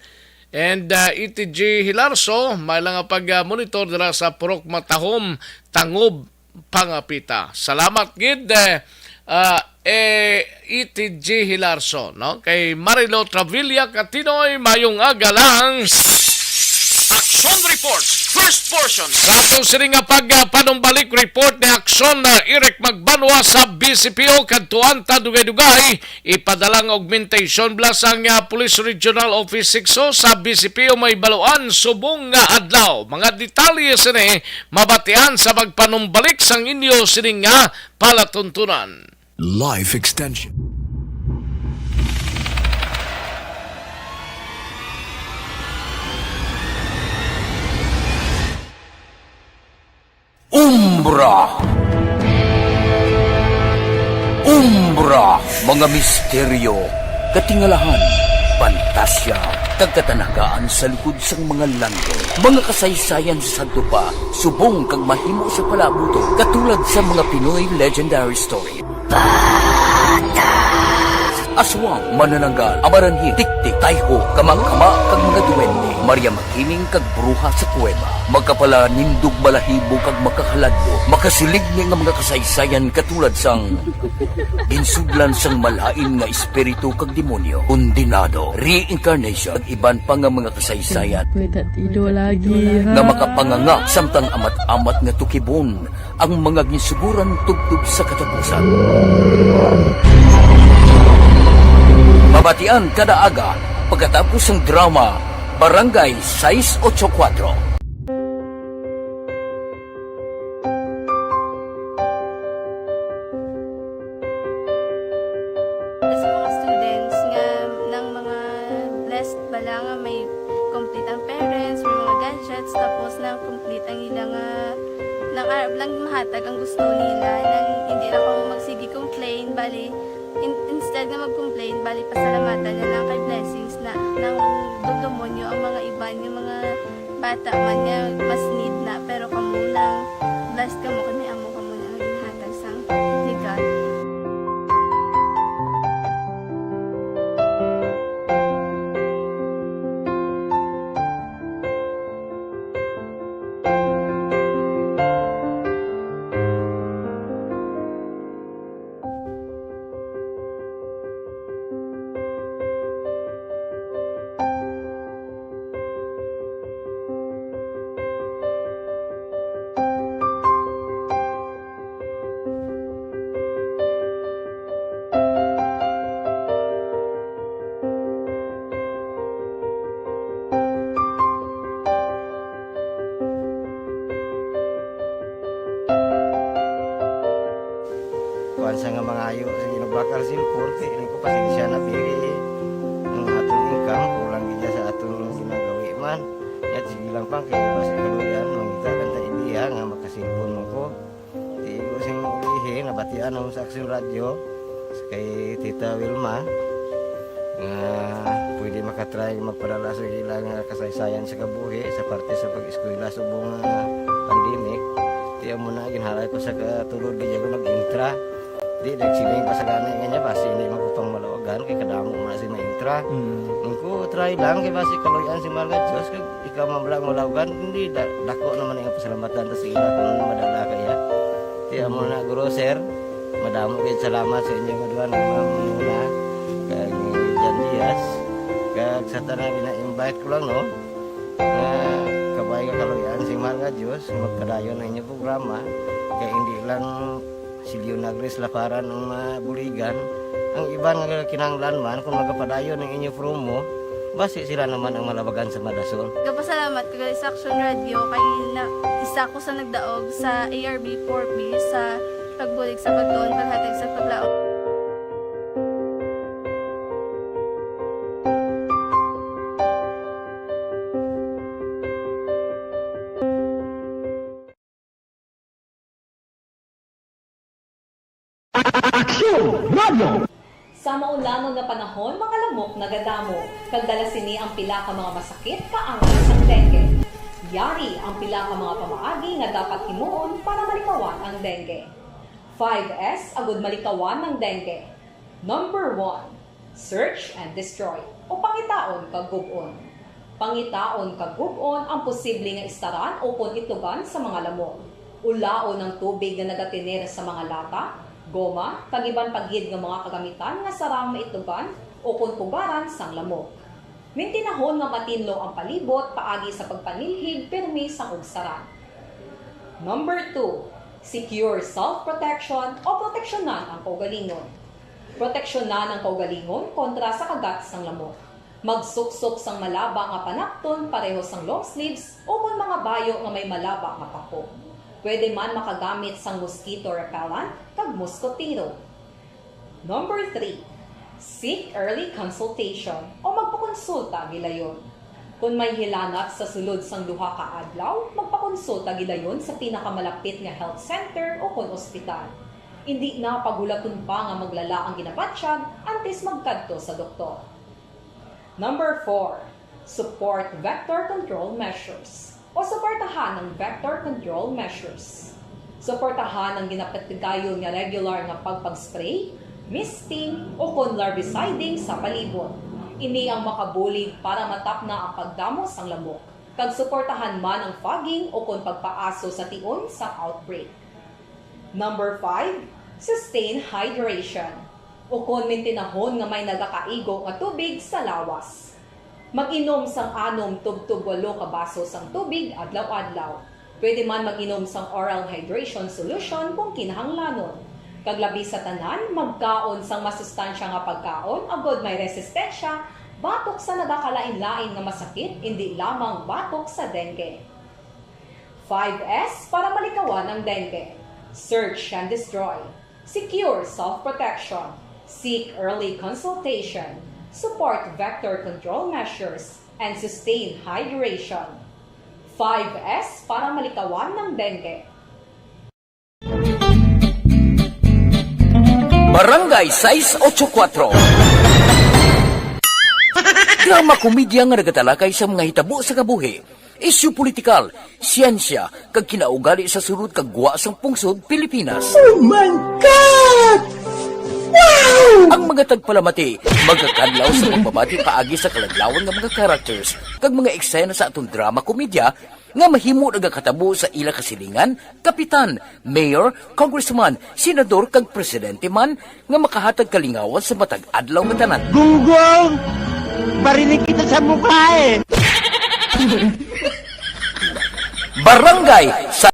And ETG Hilarso, may lang pag-monitor dala sa Purok Matahom, Tangob, Pangapita. Salamat gid. ETG Hilarso, no? Kay Marilo Travilla Catinoy, mayong aga lang. Action Reports, First Portion. Sa atong sini nga panumbalik report ni aksyon na Eric Magbanwa sa BCPO kadtuan ta dugay-dugay ipadala nga augmentation blasang nga Police Regional Office 6 sa BCPO may baluan subong nga adlaw. Mga detalye sini mabatian sa pagpanumbalik sang inyo sini nga palatuntunan. Life Extension. Umbra, mga misteryo, katingalahan, pantasya, tagkatanagaan sa likod sang mga lando, mga kasaysayan sa dupa, subong kag mahimo sa palabuto, katulad sa mga Pinoy legendary story. Aswang, manananggal, amaranhit, tiktik, tayho, kamang-kama, kag mga duwende, Maria Makining kag bruha sa kuweba, magkapala nindog balahibo kag makahaladlo, makasilig ni nga mga kasaysayan katulad sang ginsudlan sang malain nga espiritu kag demonyo, kondinado, reincarnation, kag iban pa nga mga kasaysayan nga makapanganga samtang amat-amat nga tukibon ang mga ginsuguran tugtog sa katapusan. Mabatian kada aga pagkatapos ng drama Barangay 684. Sa mga students nga ng mga blessed bala nga may complete ang parents, may mga gadgets, tapos na complete ang ilang nang arab lang mahatag ang gusto nila nang hindi na ako magsigi complain bali instead na mag-complain, bali pasalamatan na lang kay blessings na nang dudumonyo ang mga iban, yung mga bata man nga mas need na, pero kamo lang blessed kamo kami amo kamo na ginhatag sang ni God. Sa nga mga ayo sa ginubakal silpon kay ini ko pasensya na biri ang atong income kulang gid sa atong ginagawi man yat sige lang pang kay basta kaluyan mangita kan ta ideya nga makasilpon mo ko di ko sing ihi nabatian ang sa Aksyon Radio kay Tita Wilma nga pwede makatry magpadala sa ilang kasaysayan sa kabuhi sa parte sa pag-eskwela subong pandemic tiya mo na ginhalay ko sa katulod di ko nag-intra. Di nagsiling pa sa gani nga basi hindi magupang malawagan kay kadamo man si maintra. Ko try lang kay basi kaloyan si Malga Diyos kay ikaw mablang malawagan hindi dako naman ang pasalamatan ta sa ila kung madala kaya. Ti amo na guro sir. Madamo kay salamat sa inyong duha ng mamuna kay Jan Diaz. Kag sa tanan ina-invite ko lang no. Kabay ka kaloyan si Malga Diyos magpadayon ang inyong programa kay hindi lang silyo nagres laparan ng buligan ang iban nga kinanglan man kung magapadayon ng inyo promo basi sila naman ang malabagan sa Madasol. Kapasalamat ko sa Aksyon Radio kay na isa ko sa nagdaog sa ARB 4B sa pagbulig sa pagtuon paghatag sa paglaom. Sa maulanon nga panahon, mga lamok nagadamo. Kagdala sini ang pila ka mga masakit kaangay sang dengue. Yari ang pila ka mga pamaagi nga dapat himuon para malikawan ang dengue. 5S agud malikawan ng dengue. Number 1, search and destroy o pangitaon kag gub-on. Pangitaon kag gub-on ang posible nga istaran o kon itugan sa mga lamok. Ulaon ng tubig nga nagatiner sa mga lata, goma, pagiban paghid ng mga kagamitan nga sarang maitugan o kung pugaran sang lamok. Mintinahon nga matinlo ang palibot paagi sa pagpanilhig permi sang ugsaran. Number 2, secure self-protection o proteksyonan ang kaugalingon. Proteksyonan ang kaugalingon kontra sa kagat sang lamok. Magsuksok sang malaba nga panakton pareho sang long sleeves o kung mga bayo nga may malaba nga pako. Pwede man makagamit sang mosquito repellent kag mosquitero. Number 3, seek early consultation o magpakonsulta gilayon. Kung may hilanat sa sulod sang duha ka adlaw, magpakonsulta gilayon sa pinakamalapit nga health center o kon ospital. Hindi na pagulaton pa nga maglala ang ginabatsyag antes magkadto sa doktor. Number 4, support vector control measures o suportahan ng vector control measures. Suportahan ang ginapatigayon nga regular nga pagpag-spray, misting o kon larviciding sa palibot. Ini ang makabulig para matap na ang pagdamos sang lamok. Kag suportahan man ang fogging o kon pagpaaso sa tion sa outbreak. Number 5, sustain hydration o kon mintinahon nga may nagakaigo nga tubig sa lawas. Mag-inom sang 6 tub-tub 8 ka baso sang tubig adlaw-adlaw. Pwede man mag-inom sang oral hydration solution kung kinahanglanon. Kaglabi sa tanan, magkaon sang masustansya nga pagkaon, agod may resistensya, batok sa nagakalain-lain nga masakit, hindi lamang batok sa dengue. 5S para malikawan ang dengue. Search and destroy. Secure self-protection. Seek early consultation. Support vector control measures and sustain hydration. 5S para malikawan ng dengue. Barangay 684. Drama komedya nga nagatalakay sa mga hitabo sa kabuhi, isyu politikal, siyensya, kag kinaugali sa sulod kag guwa sang pungsod Pilipinas. Oh my God! Wow! Ang mga tagpalamati, magkakadlaw sa pagbabati paagi sa kalaglawan ng mga characters kag mga eksena sa atong drama komedya nga mahimo nagakatabo sa ila kasilingan, kapitan, mayor, congressman, senador kag presidente man nga makahatag kalingawan sa matag adlaw nga tanan. Gunggong! Barinig kita sa mukha eh! Barangay sa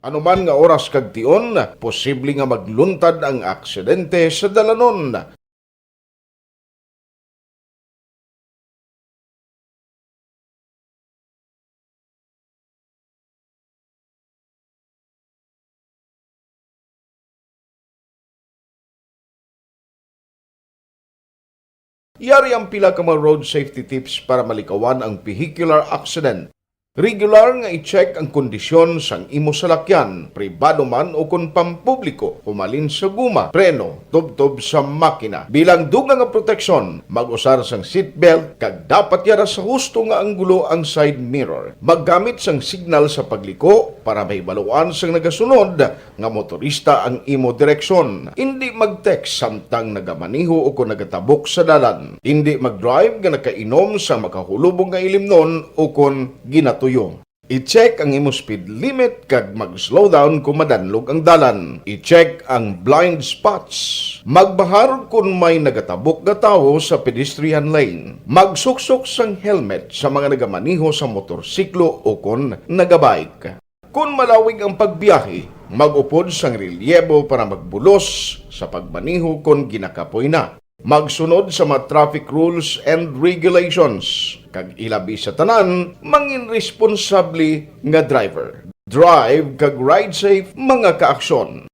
Anuman nga oras kag tion, posible nga magluntad ang aksidente sa dalanon. Yari ang pila ka mga road safety tips para malikawan ang vehicular accident. Regular nga i-check ang kondisyon sang imo salakyan, pribado man o kung pampubliko, humalin sa guma, preno, tubtob sa makina. Bilang dugang nga proteksyon, mag-usar sang seatbelt, kag dapat yara sa husto nga anggulo ang side mirror. Maggamit sang signal sa pagliko para mahibaluan sang nagasunod nga motorista ang imo direksyon. Hindi mag-text samtang nagamaniho o kung nagatabok sa dalan. Hindi mag-drive nga nakainom sa makahulubong nga ilimnon o kung ginato. I-check ang imo speed limit kag mag-slow down kung madanlog ang dalan. I-check ang blind spots. Magbahar kung may nagatabok na tao sa pedestrian lane. Magsuksok sang helmet sa mga nagamaniho sa motorsiklo o kung nagabike. Kung malawig ang pagbiyahe, mag-upod sang relyebo para magbulos sa pagmaniho kung ginakapoy na. Magsunod sa mga traffic rules and regulations. Kag ilabi sa tanan, mangin responsable nga driver. Drive kag ride safe mga kaaksyon.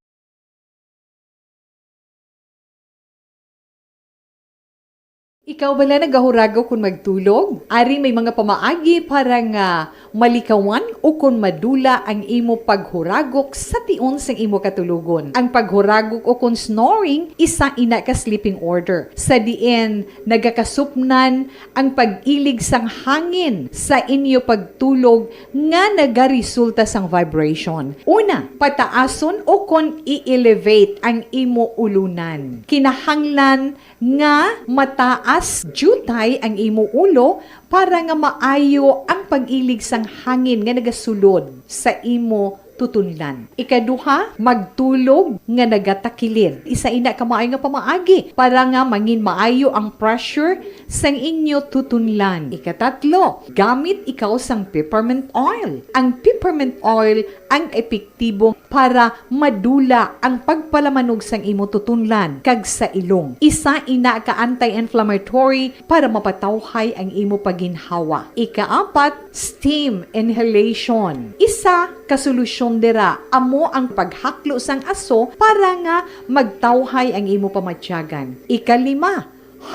Ikaw bala nagahurago kung magtulog? Ari may mga pamaagi para nga malikawan o kung madula ang imo paghuragok sa tion sang imo katulugon. Ang paghuragok o kung snoring, isa ina ka sleeping order. Sa diin, nagakasupnan ang pag-ilig sang hangin sa inyo pagtulog nga nagaresulta sang vibration. Una, pataason o kung i-elevate ang imo ulunan. Kinahanglan nga mataas jutay ang imo ulo para nga maayo ang pag-ilig sang hangin nga nagasulod sa imo tutunlan. Ikaduha, magtulog nga nagatakilid. Isa ina ka maayo nga pamaagi para nga mangin maayo ang pressure sang inyo tutunlan. Ikatatlo, gamit ikaw sang peppermint oil. Ang peppermint oil ang epektibo para madula ang pagpalamanog sang imo tutunlan kag sa ilong. Isa ina ka anti-inflammatory para mapatawhay ang imo paginhawa. Ikaapat, steam inhalation. Isa ka solusyon dira amo ang paghaklo sang aso para nga magtawhay ang imo pamatyagan. Ikalima,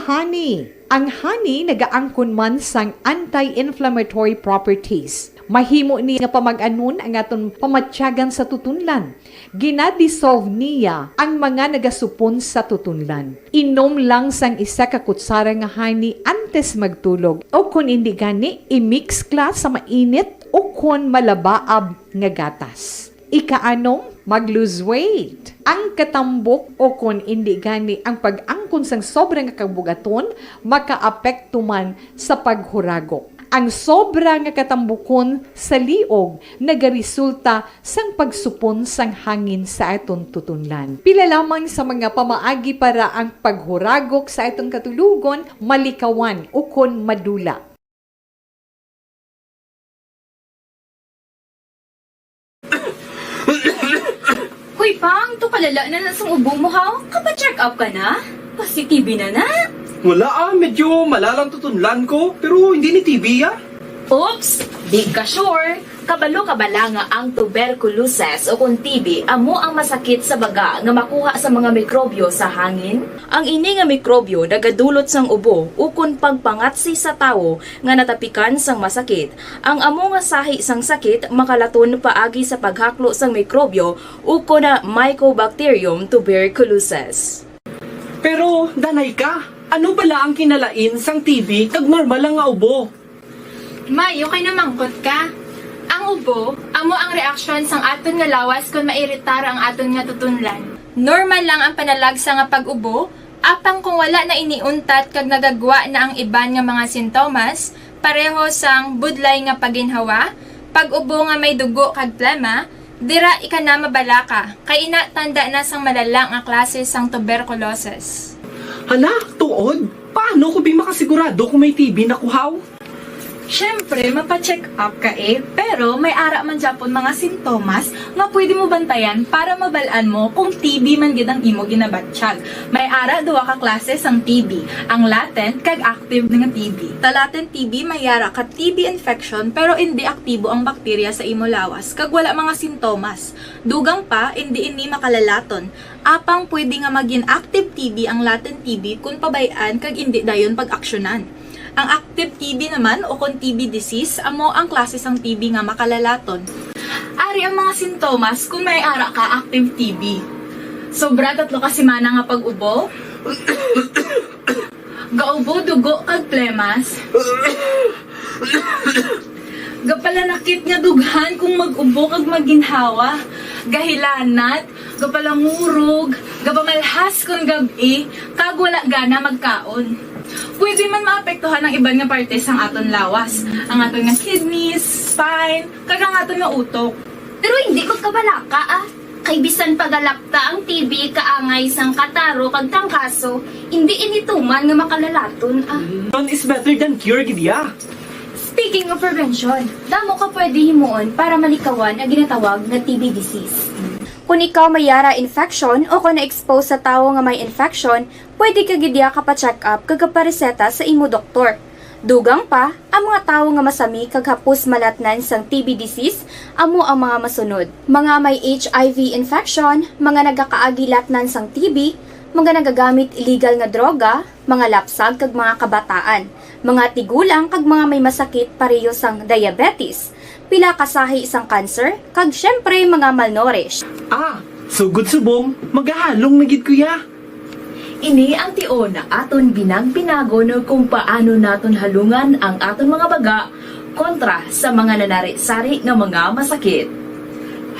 honey. Ang honey nagaangkon man sang anti-inflammatory properties. Mahimo ni nga pamag-anon ang aton pamatyagan sa tutunlan. Ginadissolve niya ang mga nagasupon sa tutunlan. Inom lang sang isa ka kutsara nga honey antes magtulog. O kung hindi gani, i-mix class sa mainit o kung malabaab nga gatas. Ikaanom, mag-lose weight. Ang katambok o kung hindi gani ang pag-angkon sang sobrang kabugaton, makaapekto man sa paghuragok. Ang sobra nga katambukon sa liog nagaresulta sang pagsupon sang hangin sa aton tutunlan. Pila lamang sa mga pamaagi para ang paghuragok sa aton katulugon malikawan o kon madula. Hoy, Pang, to kalala na sa ubo mo, ha? Kapa-check up ka na? Positive na na? Wala medyo malalang tutunlan ko, pero hindi ni TB Oops! Di ka sure. Kabalo kabala nga ang tuberculosis o kung TB amo ang masakit sa baga nga makuha sa mga mikrobyo sa hangin. Ang ini nga mikrobyo nagadulot sang ubo o kung pagpangatsi sa tawo nga natapikan sang masakit. Ang amo nga sahi sang sakit makalaton paagi sa paghaklo sang mikrobyo o kung na Mycobacterium tuberculosis. Pero, danay ka, ano bala ang kinalain sang TB kag normal lang nga ubo? May, okay na mangkot ka. Ang ubo, amo ang reaksyon sang aton nga lawas kung mairitar ang aton nga tutunlan. Normal lang ang panalagsa nga pag-ubo, apang kung wala na iniuntat kag nagagwa na ang iban nga mga sintomas, pareho sang budlay nga paginhawa, pag-ubo nga may dugo kag plema, dira ika na mabala ka, kay ina tanda na sang malalang nga klase sang tuberculosis. Hala, tuod? Paano ko makasigurado kung may TB na kuhaw? Siyempre, mapacheck up ka pero may ara man Japon mga sintomas nga pwede mo bantayan para mabalaan mo kung TB man gid ang imo ginabatsyag. May ara duwa ka klase sang TB, ang latent kag active nga TB. Ta latent TB may ara ka TB infection pero hindi aktibo ang bakterya sa imo lawas kag wala mga sintomas. Dugang pa hindi makalalaton. Apang pwede nga maging active TB ang latent TB kung pabayaan kag hindi dayon pag-aksyonan. Ang active TB naman o kung TB disease, amo ang klase sang TB nga makalalaton. Ari ang mga sintomas kung may ara ka active TB. Sobra 3 kasimana nga pag-ubo, gaubo, dugo, kag plemas, gapalanakit nga dughan kung mag-ubo kag maginhawa, gahilanat, gapalangurog, gapamalhas kung gabi, kag wala gana magkaon. Pwede man maapektuhan ang iban nga parte sang aton lawas, ang aton nga kidneys, spine, kag ang aton nga utok. Pero hindi ko kabalaka Kay bisan pagalakta ang TB kaangay sang kataro kag tangkaso, hindi inituman nga makalalaton None is better than cure gidya. Speaking of prevention, damo ka pwede himuon para malikawan ang ginatawag na TB disease. Kung ikaw may yara infection o kung na-expose sa tao nga may infection, pwede ka gidya ka pa-check up kag pareseta sa imo doktor. Dugang pa, ang mga tao nga masami kag hapos malatnan sang TB disease, amo ang mga masunod. Mga may HIV infection, mga nagakaagilatnan sang TB, mga nagagamit illegal nga droga, mga lapsag kag mga kabataan, mga tigulang kag mga may masakit pareho sang diabetes, pila kasahi isang cancer, kag syempre mga malnourished. Sugod subong, magahalong nagid kuya. Ini ang tiona aton binag-binago no kung paano naton halungan ang aton mga baga kontra sa mga nanari-sari nga mga masakit.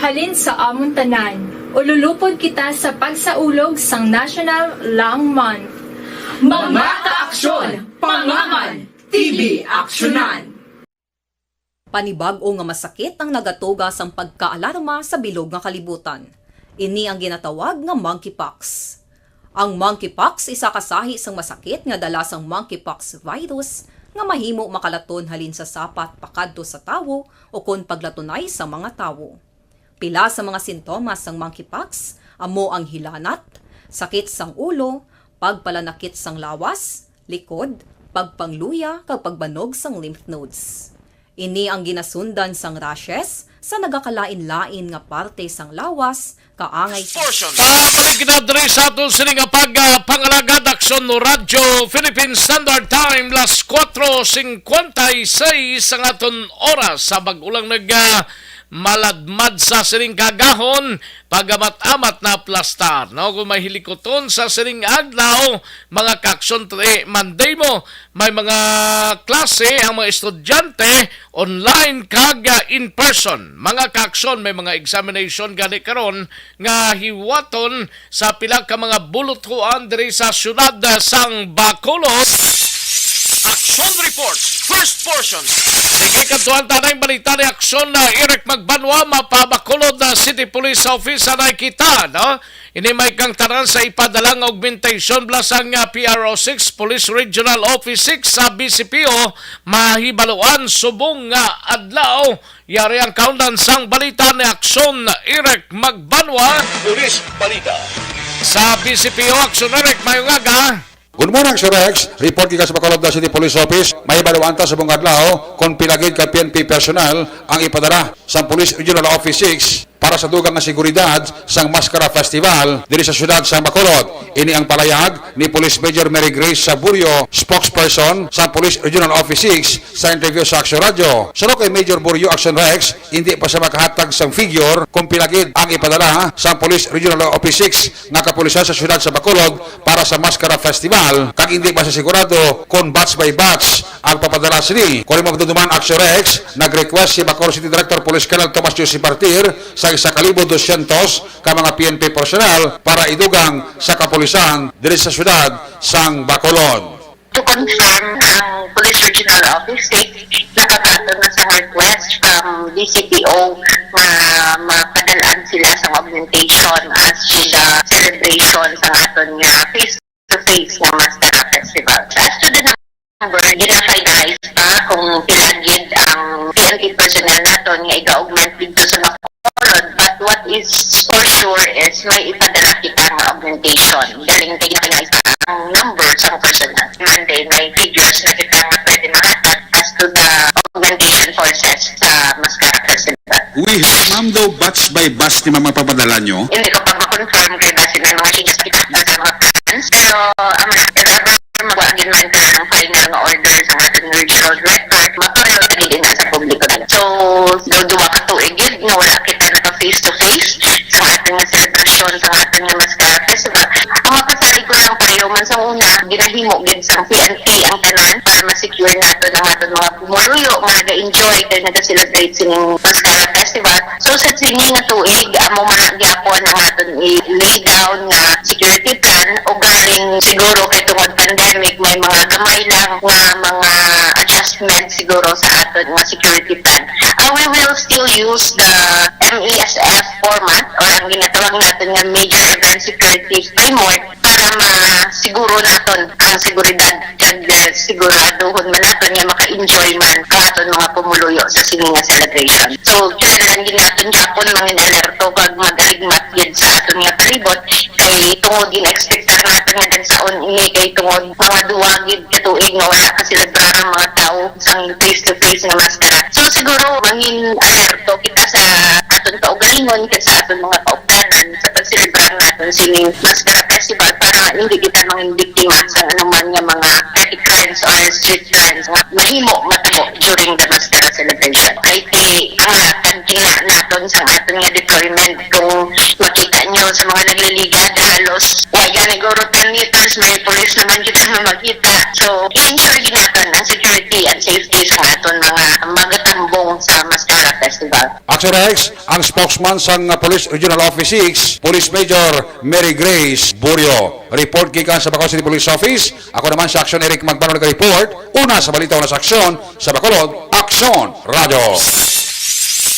Halin sa amon tanan, ululupod kita sa pagsaulog sang National Lung Month. Mga kaaksyon, pangaman, TB aksyonan! Panibag-o nga masakit ang nagatuga sang pagkaalarma sa bilog nga kalibutan. Ini ang ginatawag nga monkeypox. Ang monkeypox isa kasahi sang masakit nga dala sang monkeypox virus nga mahimo makalaton halin sa sapat pakadto sa tawo o kon paglatunay sa mga tawo. Pila sa mga sintomas sang monkeypox amo ang hilanat, sakit sang ulo, pagpalanakit sang lawas, likod, pagpangluya kag pagbanog sang lymph nodes. Ini ang ginasundan sang rashes sa nagakalain-lain nga parte sang lawas, kaangay Balik na diri sa aton sini nga pangalagad aksyon no Radyo Philippine Standard Time las 4:56 ang aton oras sa bag-ulang maladmad sa siring kagahon pagamat-amat na plastar. No? Kung may hilikoton sa siring adlaw, mga kaksyon Monday mo, may mga klase ang mga estudyante online kag in person. Mga kaksyon, may mga examination gani karon nga hiwaton sa pila ka mga buluthuan diri sa syudad sang Bacolod. Action Reports, first portion. Sige kantuan tanay balita ni aksyon na Eric Magbanwa mapabakulod na City Police Office sa nakita, no? Ini may kang taran sa ipadalang augmentation blasang PRO6 Police Regional Office 6 sa BCPO mahibaluan subong nga adlaw. Yari ang kaundan sang balita ni aksyon na Eric Magbanwa. Police Balita. Sa BCPO aksyon Eric Mayungaga. Good morning, Sir Rex. Report ka sa Bacolod City Police Office. May baluan ta sa buong adlaw kung pilagid ka PNP personnel ang ipadala sa Police Regional Office 6 para sa dugang nga seguridad sang Mascara Festival diri sa syudad sang Bacolod. Ini ang palayag ni Police Major Mary Grace Saburio, spokesperson sa Police Regional Office 6 sa interview sa Action Radio. Salo kay Major Burio Action Rex, hindi pa sa makahatag sang figure kung pilagid ang ipadala sa Police Regional Office 6 nga kapulisan sa syudad sa Bacolod para sa Mascara Festival. Kag hindi pa sa sigurado kung batch by batch ang papadala sini. Kung magduduman Action Rex, nag-request si Bacolod City Director Police Colonel Tomas Jose Partir sa 1,200 ka mga PNP personnel para idugang sa kapulisan diri sa syudad sang Bacolod. To confirm, ang Police Regional Office 6 nakakato na sa request from DCPO na mapadalaan sila sa augmentation as to the celebration sa aton nga face-to-face ng Mascara Festival. As to the number, gina-finalize pa kung pilagid ang PNP personnel naton nga iga-augment dito sa Bacolod. But what is for sure is may ipadala kita ng augmentation. Galing kayo na ang number sa personnel. Monday, may figures na kita nga pwede mahatag as to the augmentation forces sa Mascara Festival. We have, ma'am, daw batch by batch ni mga papadala nyo? Hindi ko pa ma-confirm kaya kasi may mga higas kita sa mga plans. Pero mag-agin man ka ng final nga order sa ating regional director, mapalo na din na sa publiko na. So, duwa ka tuig yun, na wala kita na face-to-face sa ating celebration sa ating Mascara Festival. Ang mapasali ko lang pareho man sa una, ginahimo din sa PNP ang tanan para ma-secure nato ng ating mga pumuluyo, mga-enjoy kayo nag-celebrate sining Mascara Festival. So, sa sini nga tuig, amo managyapo na ating i-lay down na security plan o galing siguro kay tungod pandemic, may mga gamay lang na mga adjustment siguro sa aton nga security plan. We will still use the MESF format or ang ginatawag natin nga Major Event Security Framework para masiguro naton ang seguridad kag siguraduhon man naton nga maka-enjoy man ang aton mga pumuluyo sa sining nga celebration. So, kailangan ginaton Japon mga alerto kag mag-aligmat yun sa aton nga palibot kay tungod gina-expectar natin nga nagsaon ini kay tungod mga duwagid katuig nga wala ka celebrar ang mga tao sang face-to-face nga maskara. So, siguro mangin alerto kita sa aton kaugalingon ket sa aton mga kaugdanan sa pagselebrar naton sining Mascara Festival para hindi kita mangin biktima sa anuman nga mga petty crimes or street crimes nga mahimo matabo during the Mascara celebration. Kay ang kina naton sa aton nga deployment kung makita nyo sa mga nagliligad halos wala naguro 10 meters may police naman kita na makita. So, i-ensure naton ang security and safety sa aton mga magatambong sa Mascara Festival. Action Rex, ang spokesman sa Police Regional Office 6, Police Major Mary Grace Burio. Report gikan sa Bacolod City Police Office. Ako naman sa Action Eric Magbanwa nag-report. Una sa balita na sa Action sa Bacolod, Action Radio.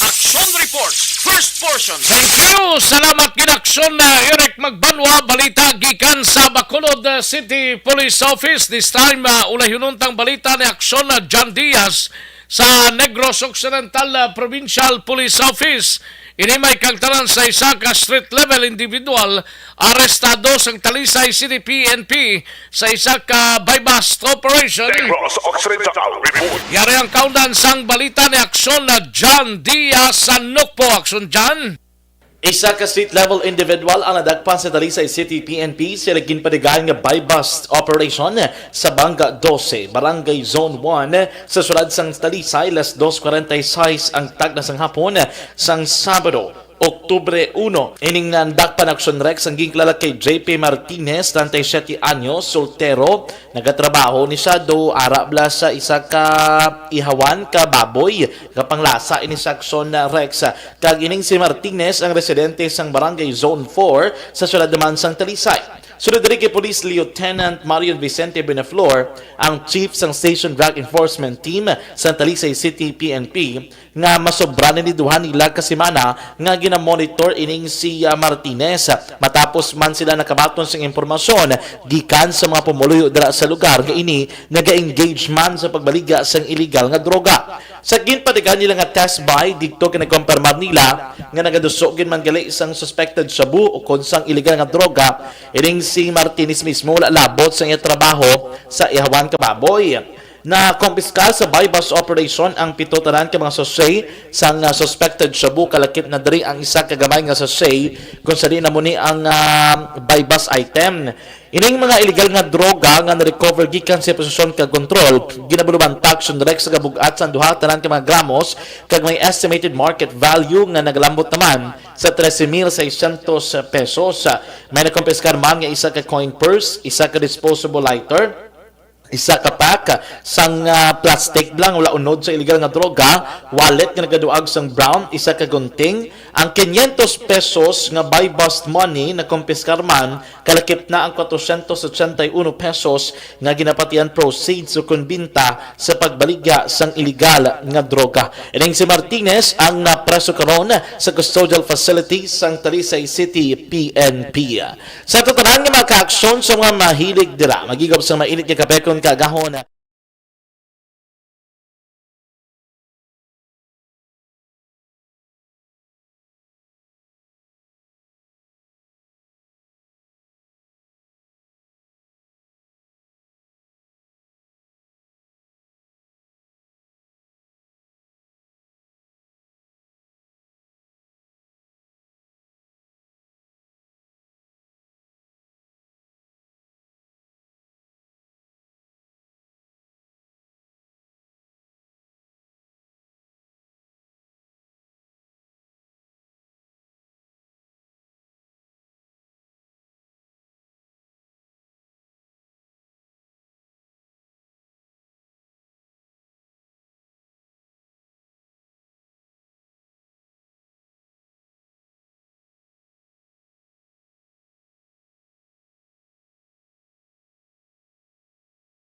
Action Reports, first portion. Thank you! Salamat ginaksyon na Eric Magbanwa, balita gikan sa Bacolod City Police Office. This time, unahinuntang balita ni aksyon na John Diaz sa Negros Occidental Provincial Police Office. Ini may kagtaran sa isa ka street level individual arestado sa Talisay City PNP sa isa ka buy-bust operation. Negros Occidental report. Yari ang kaundan sang balita ni aksyon na John Diaz sa Nukpo. Aksyon John. Isa ka street-level individual ang nadagpan sa Talisay City PNP sila ginpadigayan nga buy-bust operation sa Banga 12, Barangay Zone 1 sa sulad sang Talisay, alas 2:46 ang tagna sang hapon sang Sabado, Oktubre 1. Ining nadagpan Action Rex ang ginklala kay JP Martinez, 37 anyos, soltero, nagatrabaho ni siya do arabla sa isa ka ihawan ka baboy kapanglasa ini sa Action Rex. Kag ining si Martinez ang residente sang Barangay Zone 4 sa sulad naman sang Talisay. Sunod diri kay Police Lieutenant Marion Vicente Benaflor, ang Chief sang Station Drug Enforcement Team sa Talisay City PNP, nga masobra ni duha nila kasimana nga ginamonitor ining si Martinez matapos man sila nakabaton sa impormasyon gikan sa mga pumuluyo dira sa lugar nga ini naga-engage man sa pagbaliga sang illegal nga droga. Sa ginpadigan nila nga test buy dito kinakompirmar nila nga nagadusok man gali isang suspected shabu o konsang illegal nga droga. Ining si Martinez mismo labot sa iya trabaho sa ihawan ka baboy. Na kumpiskal sa buy-bust operation ang pitotaran ka mga sachet sang suspected shabu, kalakip na diri ang isa kagamay nga sachet kung sa di na muni ang buy-bust item. Ining mga illegal nga droga nga na-recover gikan sa posisyon ka control, ginabuluban Action Rex sa kabugat sa duha tanan ka mga gramos kag may estimated market value nga naglambot naman sa 13,600 pesos. May nakumpiskar man nga isa ka coin purse, isa ka disposable lighter, isa ka pack sang plastic lang wala unod sa illegal nga droga, wallet nga nagaduag sang brown, isa ka gunting, ang 500 pesos nga buy-bust money na kumpiskar man kalakip na ang 481 pesos nga ginapatian proceeds o konbinta sa pagbaligya sang illegal nga droga. Ining si Martinez ang napreso karon sa custodial facility sang Talisay City PNP. Sa tatanan nga mga ka-aksyon sa mga mahilig dira, magigab sa mainit nga kapekon kagahon.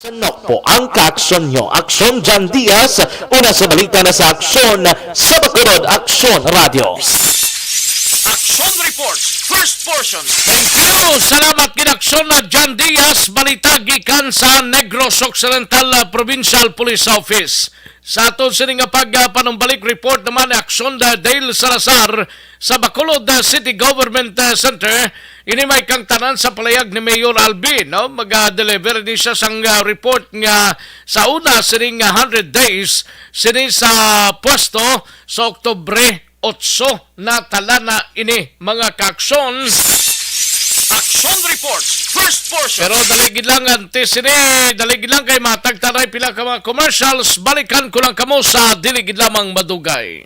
Sanok po ang ka-aksyon nyo. Aksyon John Diaz, una sa balita na sa aksyon sa Bacolod Aksyon Radio. Action Reports, first portion. Thank you! Salamat ginaksyon na John Diaz, balita gikan sa Negros Occidental Provincial Police Office. Sa aton sining nga pagpanumbalik report naman ni aksyon na Dale Salazar sa Bacolod City Government Center. Ini may kang tanan sa palayag ni Mayor Albi, no? Mag-deliver ni siya sang report nga sa una sining 100 days sini sa pwesto sa Oktubre 8 na talana ini mga kaaksyon. Action Reports, first portion. Pero daligid lang daligid lang kay matagtaray pila ka mga commercials. Balikan ko lang kamo sa diligid lamang madugay.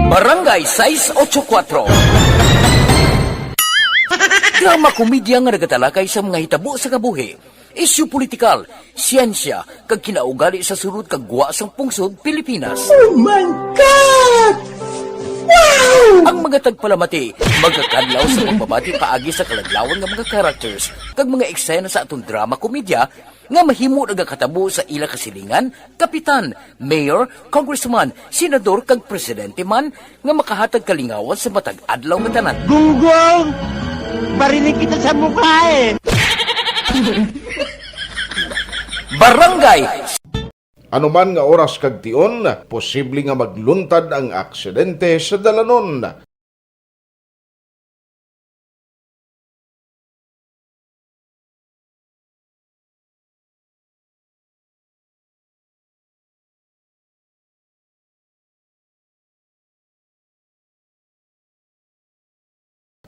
Barangay 684. Drama komedya nga nagatalakay sa mga hitabo sa kabuhi. isyu politikal, siyensya, kag kinaugali sa sulod kag guwa sang pungsod Pilipinas. Oh my God! Wow! Ang mga tagpalamati, magkakadlaw sa pagbabati paagi sa kalaglawan nga mga characters kag mga eksena sa atong drama komedya nga mahimo nagakatabo sa ila kasilingan, kapitan, mayor, congressman, senador kag presidente man nga makahatag kalingawan sa matag adlaw nga tanan. Gunggong! Barinig kita sa mukha eh! Barangay! Anuman nga oras kag tion, posible nga magluntad ang aksidente sa dalanon.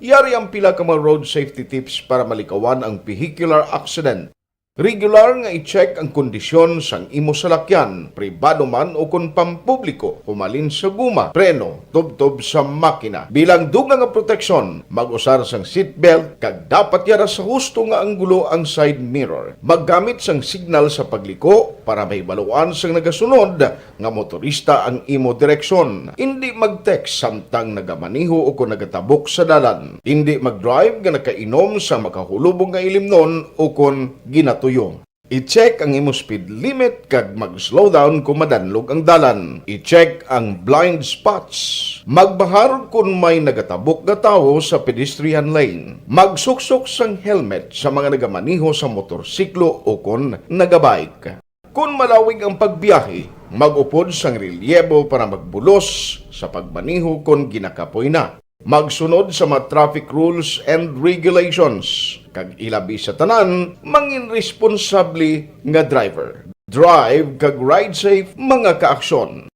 Yari ang pila ka mga road safety tips para malikawan ang vehicular accident. Regular nga i-check ang kondisyon sang imo salakyan, pribado man o kung pampubliko, humalin sa guma, preno, tubtob sa makina. Bilang dugang nga proteksyon, mag-usar sang seatbelt, kag dapat yara sa husto nga anggulo ang side mirror. Maggamit sang signal sa pagliko para may baluan sang nagasunod nga motorista ang imo direksyon. Hindi mag-text samtang nagamaniho o kung nagatabok sa dalan. Hindi mag-drive nga nakainom sa makahulubong nga ilimnon o kung ginatuyo. I-check ang imo speed limit kag mag-slow down kung madanlog ang dalan. I-check ang blind spots. Magbahar kung may nagatabok nga tawo sa pedestrian lane. Magsuksok sang helmet sa mga nagamaniho sa motorsiklo o kung nagabike. Kung malawig ang pagbiyahe, mag-upod sang relyebo para magbulos sa pagbaniho kung ginakapoy na. Magsunod sa mga traffic rules and regulations. Kag ilabi sa tanan, mangin responsable nga driver. Drive kag ride safe mga kaaksyon.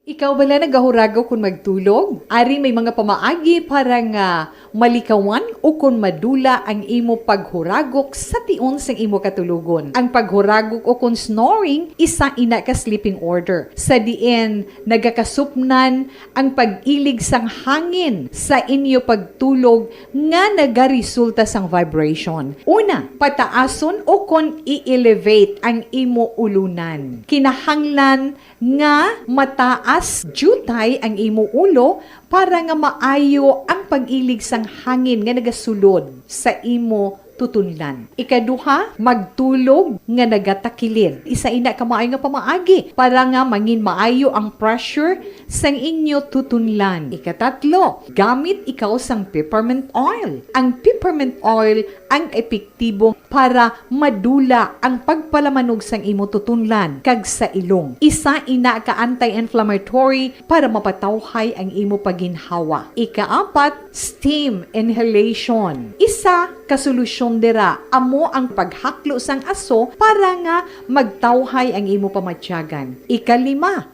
Ikaw bala nagahurago kung magtulog? Ari may mga pamaagi para nga malikawan o kung madula ang imo paghuragok sa tion sang imo katulugon. Ang paghuragok o kung snoring, isa ina ka sleeping order. Sa diin, nagakasupnan ang pag-ilig sang hangin sa inyo pagtulog nga nagaresulta sang vibration. Una, pataason o kung i-elevate ang imo ulunan. Kinahanglan nga mataas jutay ang imo ulo para nga maayo ang pag-ilig sang hangin nga nagasulod sa imo tutunlan. Ikaduha, magtulog nga nagatakilid. Isa ina ka maayo nga pamaagi para nga mangin maayo ang pressure sang inyo tutunlan. Ikatatlo, gamit ikaw sang peppermint oil. Ang peppermint oil ang epektibo para madula ang pagpalamanog sang imo tutunlan kag sa ilong. Isa ina ka anti-inflammatory para mapatawhay ang imo paginhawa. Ikaapat, steam inhalation. Isa ka solusyon dira amo ang paghaklo sang aso para nga magtawhay ang imo pamatyagan. Ikalima,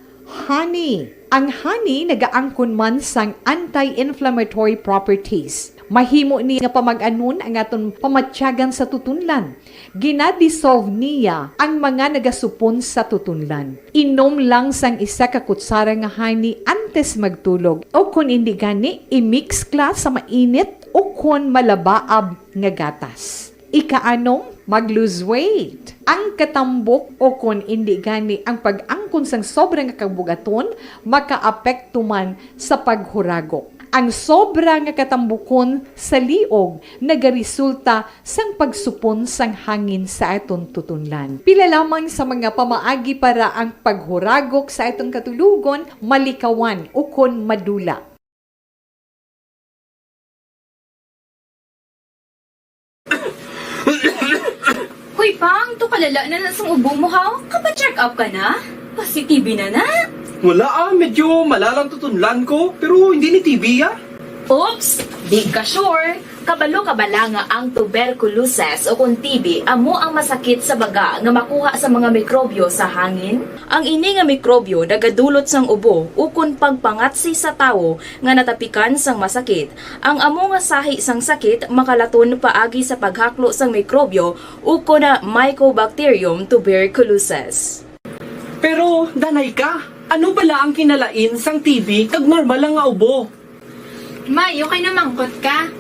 honey. Ang honey nagaangkon man sang anti-inflammatory properties. Mahimo ni nga pamag-anon ang aton pamatyagan sa tutunlan. Ginadissolve niya ang mga nagasupon sa tutunlan. Inom lang sang isa ka kutsara nga honey antes magtulog. O kung hindi gani, i-mix class sa mainit o kung malabaab nga gatas. Ikaanom, mag-lose weight. Ang katambok o kung hindi gani ang pag-angkon sang sobrang kabugaton, makaapekto man sa paghuragok. Ang sobra nga katambukon sa liog nagaresulta sang pagsupon sang hangin sa aton tutunlan. Pila lamang sa mga pamaagi para ang paghuragok sa aton katulugon malikawan o kon madula. Hoy pang, to kalala na sang ubo mo ha? Kapa-check up ka na? Positive na na? Wala medyo malalang tutunlan ko, pero hindi ni TB Oops! Di ka sure. Kabalo-kabala nga ang tuberculosis o kung TB amo ang masakit sa baga nga makuha sa mga mikrobyo sa hangin. Ang ini nga mikrobyo nagadulot sang ubo o kung pagpangatsi sa tawo nga natapikan sang masakit. Ang amo nga sahi sang sakit makalaton paagi sa paghaklo sang mikrobyo o kung na Mycobacterium tuberculosis. Pero, danay ka, ano bala ang kinalain sang TB kag normal lang nga ubo? Mayo kay namangkot ka.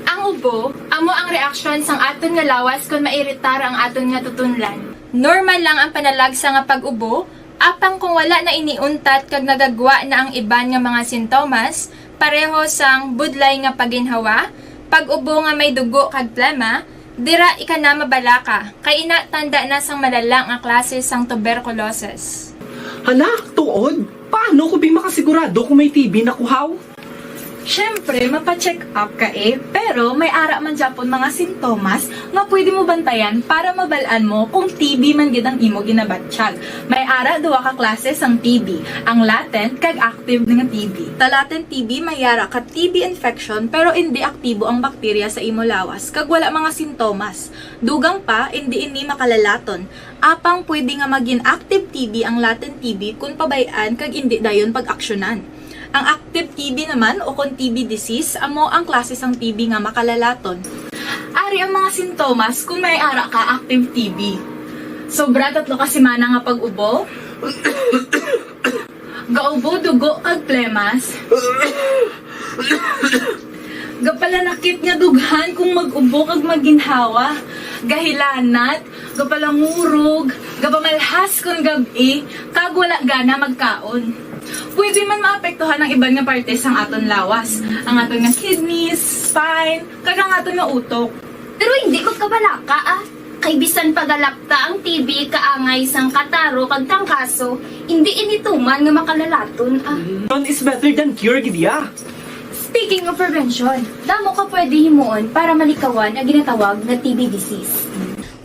Ang ubo, amo ang reaksyon sang aton nga lawas kung mairitar ang aton nga tutunlan. Normal lang ang panalagsa nga pag-ubo, apang kung wala na iniuntat kag nagagwa na ang iban nga mga sintomas, pareho sang budlay nga paginhawa, pag-ubo nga may dugo kag plema, dira ika na mabalaka, kay ina tanda na sang malalang nga klase sang tuberculosis. Hala, tuod. Paano ko makasigurado kung may TB na kuhaw? Siyempre, mapacheck up ka pero may ara man Japon mga sintomas nga pwede mo bantayan para mabalaan mo kung TB man gid ang imo ginabatsyag. May ara duwa ka klase sang TB, ang latent kag active nga TB. Ta latent TB may ara ka TB infection pero hindi aktibo ang bakterya sa imo lawas kag wala mga sintomas. Dugang pa hindi makalalaton. Apang pwede nga maging active TB ang latent TB kung pabayaan kag hindi dayon pag-aksyonan. Ang active TB naman o kung TB disease, amo ang klase sang TB nga makalalaton. Ari ang mga sintomas kung may ara ka active TB. Sobra 3 ka semana nga pag-ubo, gaubo, dugo, kag plemas, gapalanakit nga dughan kung mag-ubo kag maginhawa, gahilanat, gapalangurog, gapamalhas kung gabi, kag wala gana magkaon. Pwede man maapektuhan ang iban nga parte sang aton lawas, ang aton nga kidneys, spine, kag ang aton nga utok. Pero hindi magkabalaka Kay bisan pagalakta ang TB kaangay sang kataro kag tangkaso, hindi inituman nga makalalaton None is better than cure, gidya. Speaking of prevention, damo ka pwede himuon para malikawan ang ginatawag na TB disease.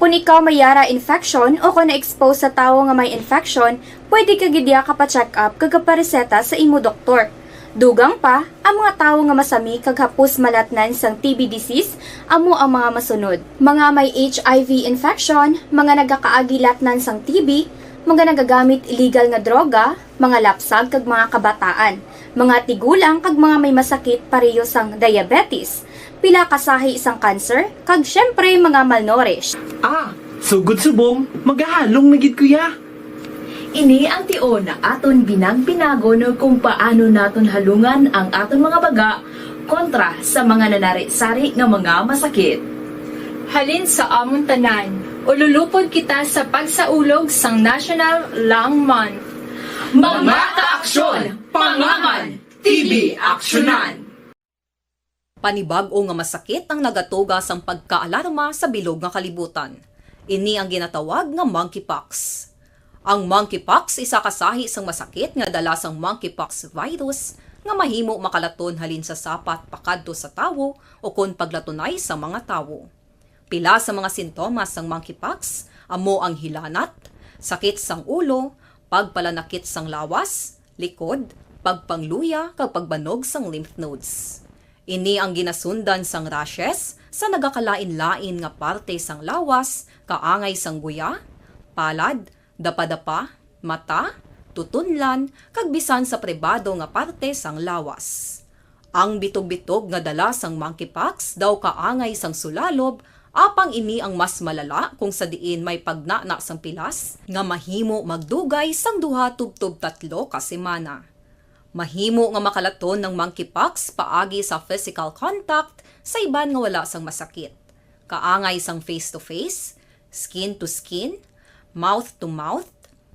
Kung ikaw may yara infection o kung na-expose sa tao nga may infection, pwede ka gidya kapacheck up kag kapareseta sa imo doktor. Dugang pa, ang mga tao nga masami kag hapus malatnan sang TB disease, amo ang mga masunod. Mga may HIV infection, mga nagakaagilatnan sang TB, mga nagagamit illegal nga droga, mga lapsag kag mga kabataan, mga tigulang kag mga may masakit pareho sang diabetes, pila kasahi isang cancer, kag syempre mga malnourished. Sugod subong, magahalong nagid kuya. Ini ang tion na aton binag-binago no kung paano naton halungan ang aton mga baga kontra sa mga nanari-sari nga mga masakit. Halin sa amon tanan, ululupod kita sa pagsaulog sang National Lung Month. Mga kaaksyon, pangangan, TB aksyonan. Panibag-o nga masakit ang nagatuga sang pagkaalarma sa bilog nga kalibutan. Ini ang ginatawag nga monkeypox. Ang monkeypox isa kasahi sang masakit nga dala sang monkeypox virus nga mahimo makalaton halin sa sapat pakadto sa tawo o kon paglatunay sa mga tawo. Pila sa mga sintomas sang monkeypox amo ang hilanat, sakit sang ulo, pagpalanakit sang lawas, likod, pagpangluya kag pagbanog sang lymph nodes. Ini ang ginasundan sang rashes sa nagakalain-lain nga parte sang lawas, kaangay sang guya, palad, dapadapa, mata, tutunlan, kag bisan sa pribado nga parte sang lawas. Ang bitog-bitog nga dala sang monkeypox daw kaangay sang sulalob, apang ini ang mas malala kung sa diin may pagnana sang pilas nga mahimo magdugay sang 2 tubtob 3 ka semana. Mahimo nga makalaton ng monkeypox paagi sa physical contact sa iban nga wala sang masakit. Kaangay sang face-to-face, skin-to-skin, mouth-to-mouth,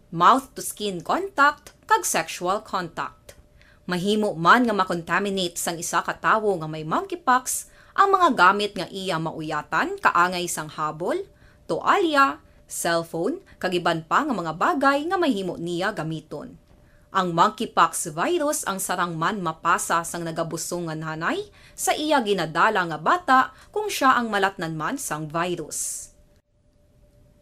mouth-to-skin contact, kag sexual contact. Mahimo man nga makontaminate sang isa ka tawo nga may monkeypox ang mga gamit nga iya mauyatan kaangay sang habol, toalya, cellphone, kag iban pa nga mga bagay nga mahimo niya gamiton. Ang monkeypox virus ang sarang man mapasa sang nagabusong nga nanay sa iya ginadala nga bata kung siya ang malatnan man sang virus.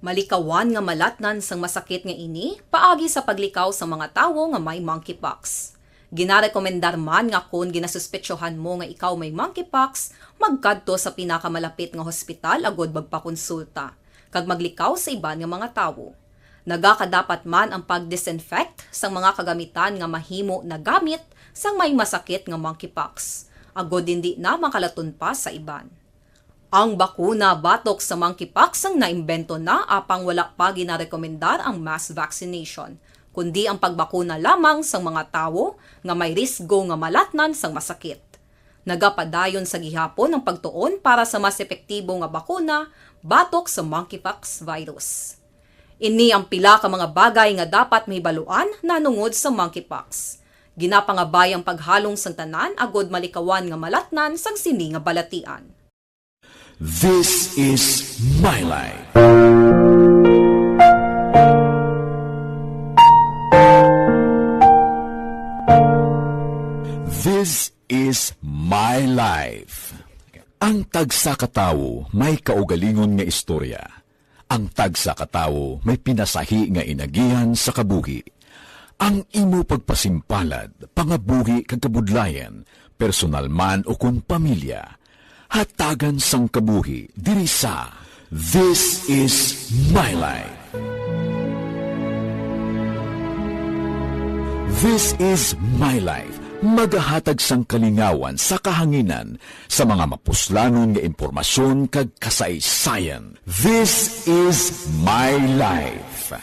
Malikawan nga malatnan sang masakit nga ini paagi sa paglikaw sa mga tawo nga may monkeypox. Ginarekomendar man nga kung ginasuspetsyohan mo nga ikaw may monkeypox, magkadto sa pinakamalapit nga hospital agod magpakonsulta, kag maglikaw sa iban nga mga tawo. Nagakadapat man ang pag-disinfect sang mga kagamitan nga mahimo na gamit sang may masakit nga monkeypox, agod hindi na makalaton pa sa iban. Ang bakuna batok sa monkeypox ang naimbento na apang wala pa ginarekomendar ang mass vaccination, kundi ang pagbakuna lamang sang mga tawo nga may risgo nga malatnan sang masakit. Nagapadayon sa gihapon ang pagtuon para sa mas epektibo nga bakuna batok sa monkeypox virus. Ini ang pila ka mga bagay nga dapat mahibaluan nanungod sa monkeypox. Ginapangabay ang paghalong sang tanan agod malikawan nga malatnan sang sini nga balatian. This is my life. This is my life. Ang tagsa katawo may kaugalingon nga istorya. Ang tagsa katawo may pinasahi nga inagihan sa kabuhi. Ang imo pagpasimpalad, pangabuhi kag kabudlayan, personal man o kun pamilya, hatagan sang kabuhi diri sa This is my life. This is my life. Magahatag sang kalingawan sa kahanginan sa mga mapuslanon nga impormasyon kag kasaysayan. This is my life.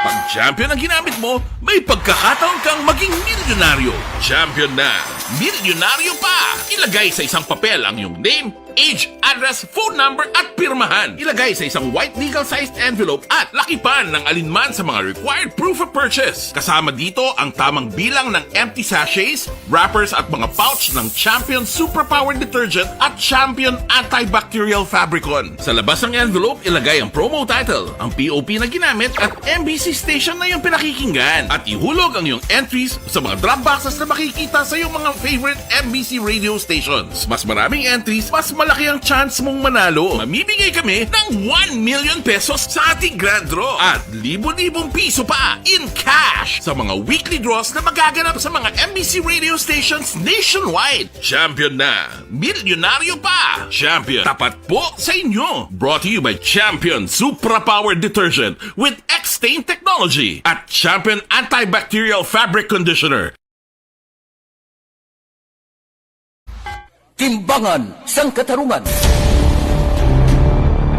Pag champion ang ginamit mo, may pagkakataon kang maging milyonaryo. Champion na, milyonaryo pa! Ilagay sa isang papel ang iyong name, age, address, phone number at pirmahan. Ilagay sa isang white legal-sized envelope at lakipan ng alinman sa mga required proof of purchase. Kasama dito ang tamang bilang ng empty sachets, wrappers at mga pouch ng Champion Superpower Detergent at Champion Antibacterial Fabricon. Sa labas ng envelope, ilagay ang promo title, ang POP na ginamit at MBC station na yung pinakikinggan. At ihulog ang iyong entries sa mga drop boxes na makikita sa iyong mga favorite MBC radio stations. Mas maraming entries, mas malaki ang chance mong manalo. Mamimigay kami ng 1 million pesos sa ating grand draw at libo-libong piso pa in cash sa mga weekly draws na magaganap sa mga MBC radio stations nationwide. Champion na, milyonaryo pa. Champion, tapat po sa inyo. Brought to you by Champion Supra Power Detergent with X-Stain Technology at Champion Antibacterial Fabric Conditioner. Timbangan sang katarungan.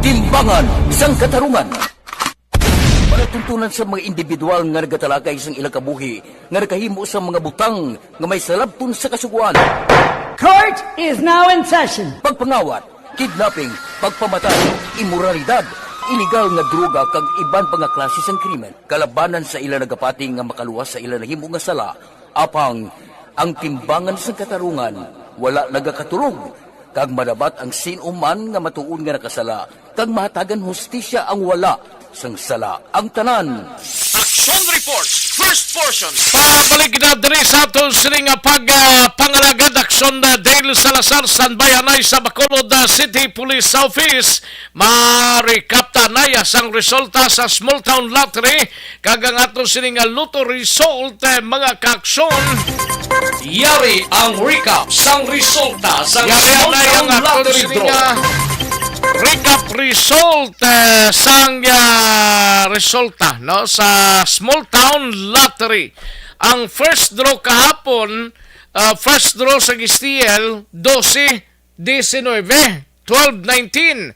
Timbangan sang katarungan. Panatuntunan sa mga individual nga nagatalakay sang ilang kabuhi nga nakahimo sa mga butang nga may salabton sa kasuguan. Court is now in session. Pagpangawat, kidnapping, pagpamatay, imoralidad, illegal nga droga kag iban pa nga klase sang krimen. Kalabanan sa ilang nagapati nga makaluwas sa ilang nahimo nga sala. Apang ang timbangan sang katarungan wala nagakatulog, kag madabat ang sinuman nga matuon nga nakasala, kag mahatagan hustisya ang wala sang sala. Ang tanan. Action Reports, first portion. Pabalik na diri sa aton sini nga pangalagad aksyon na Dale Salazar Sanbayanay sa Bacolod City Police Office. Marikapta naya sang resulta sa Small Town Lottery kag ang aton sini nga Lotto result mga kaaksyon. Yari ang recap sang resulta sa Small Town Lottery draw. Recap result sang resulta no sa Small Town Lottery. Ang first draw kahapon, first draw sa STL 12-19, 12-19.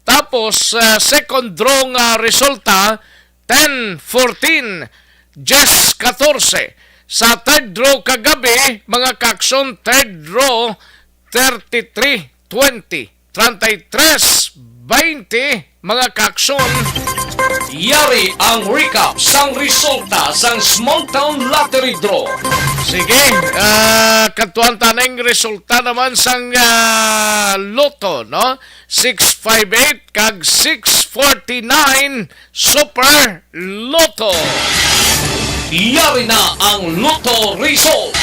Tapos second draw nga resulta 10-14, 10-14. Sa third draw kagabi, mga kaaksyon, third draw 33-20. 33-20 mga kaaksyon. Yari ang recap sang resulta sang Small Town Lottery draw. Sige, katuan taneng resulta naman sang Lotto, no? 658 kag 649 Super Lotto. Yari na ang Lotto result.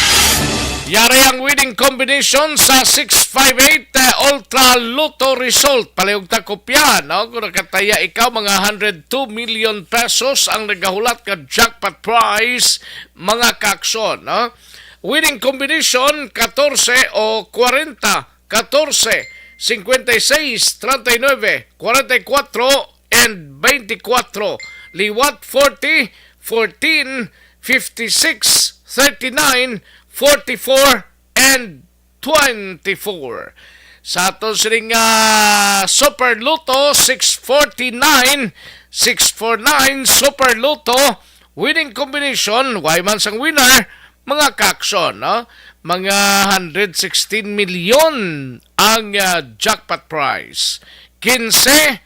Yari ang winning combination sa 658 Ultra Lotto result. Palihog ta kopya, no? Kung nakataya ikaw, mga 102 million pesos ang nagahulat ka jackpot prize, mga kaaksyon, no? Winning combination 14 o 40, 14, 56, 39, 44, and 24. Liwat 40, 14, 56, 39, 44, and 24. Sa aton sining Super Lotto 649, 649 Super Lotto winning combination, why man sang winner, mga ka-aksyon, no? Mga 116 milyon ang jackpot prize. 15,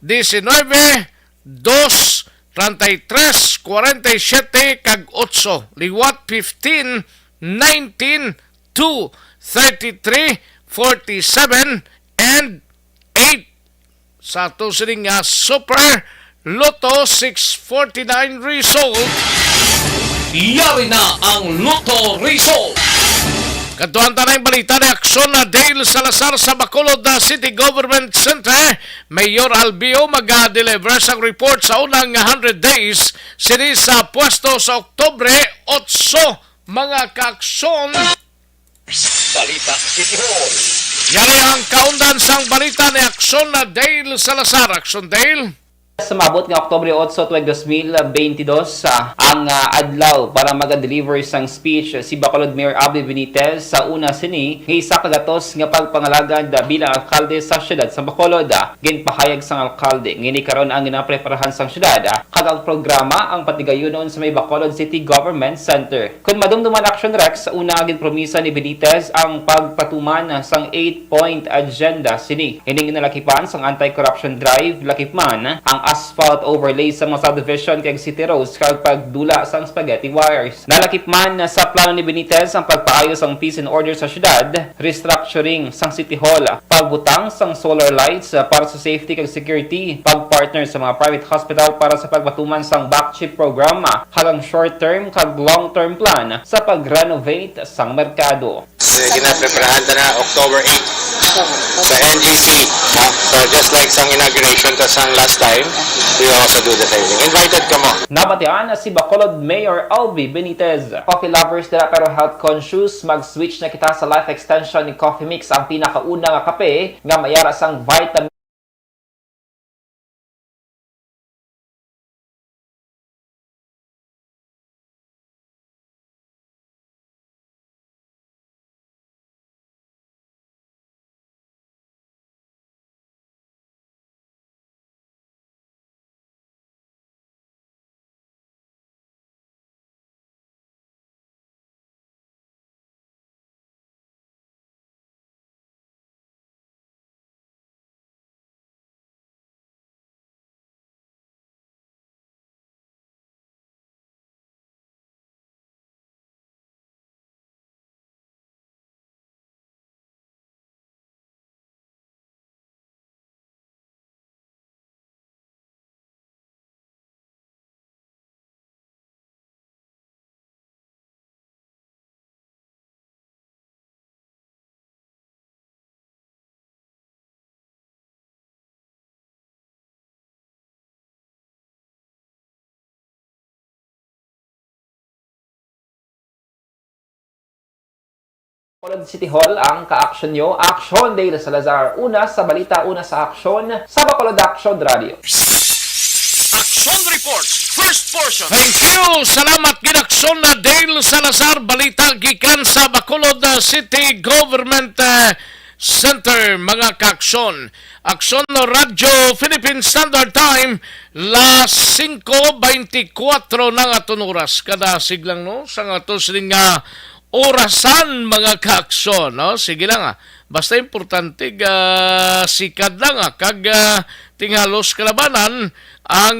19, 2, 33, 47, kag 8. Liwat 15, 19, 2, 33, 47, and 8. Sa ito sining Super Lotto 649 result. Yari na ang Lotto result. Katuan tanay balita ni aksyon na Dale Salazar sa Bacolod City Government Center. Mayor Albio mag-deliver sa report sa unang 100 days sini sa pwesto sa Oktubre 8. Mga kaaksyon. Balita City Hall. Yari ang kaundan sang balita ni aksyon na Dale Salazar. Aksyon Dale. Sumabot nga Oktubre 8, 2022 ang adlaw para mag-deliver sang speech si Bacolod Mayor Abby Benitez sa una sini nga isa kagatos nga pagpangalagad bilang alkalde sa syudad sa Bacolod. Ginpahayag sang alkalde ngini karon ang ginapreparahan sang syudad kag ang programa ang patigayunon sa may Bacolod City Government Center. Kun madumduman action Rex, sa una ginpromisa ni Benitez ang pagpatuman sang 8-point agenda sini. Ining ginalakipan sang anti-corruption drive lakipman ang asphalt overlay sa mga subdivision kag city roads kag pagdula sa spaghetti wires. Nalakip man sa plano ni Benitez ang pagpaayos ang peace and order sa syudad, restructuring sang City Hall, pagbutang sang solar lights para sa safety kag security, pagpartner sa mga private hospital para sa pagpatuman sang back chip program, halang short-term kag long-term plan sa pag-renovate sang merkado. Ginapreparahan na October 8 sa NGC. So just like sang inauguration ta sang last time, we also do the same thing. Invited ka mo. Nabatian na si Bacolod Mayor Albi Benitez. Coffee lovers nila pero health conscious, mag-switch na kita sa life extension ni Coffee Mix, ang pinakauna nga kape nga mayara sang vitamin Bacolod City Hall ang ka-aksyon nyo. Aksyon Dale Salazar. Una sa balita, una sa aksyon sa Bacolod Action Radio. Action Report, first portion. Thank you. Salamat ginaksyon na Dale Salazar. Balita gikan sa Bacolod City Government Center. Mga kaaksyon. Aksyon no Radyo Philippine Standard Time las 5:24 ng aton oras. Kada siglang no sa aton sining orasan mga kaaksyon, no? Sige lang basta importante sikad lang kag tinghalos kalabanan ang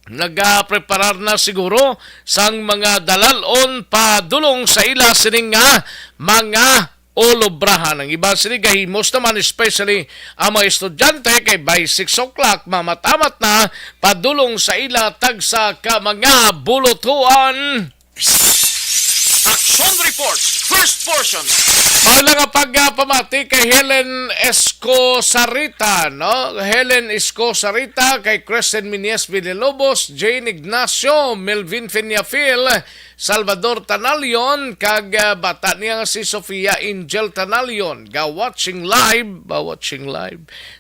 nagapreparar na siguro sang mga dalalon padulong sa ila sining mga olobrahan. Ang iba sini gahimos naman especially ang mga estudyante kay by 6 o'clock mamatamat na padulong sa ila tagsa ka mga bulutuan. Action Report, first portion. Mahalaga pagpamati kay Helen Escosarita, no? Helen Escosarita, kay Crescent Minies Villalobos, Jane Ignacio, Melvin Feñafil, Salvador Tanalion, kag bata niya si Sofia Angel Tanalion, watching live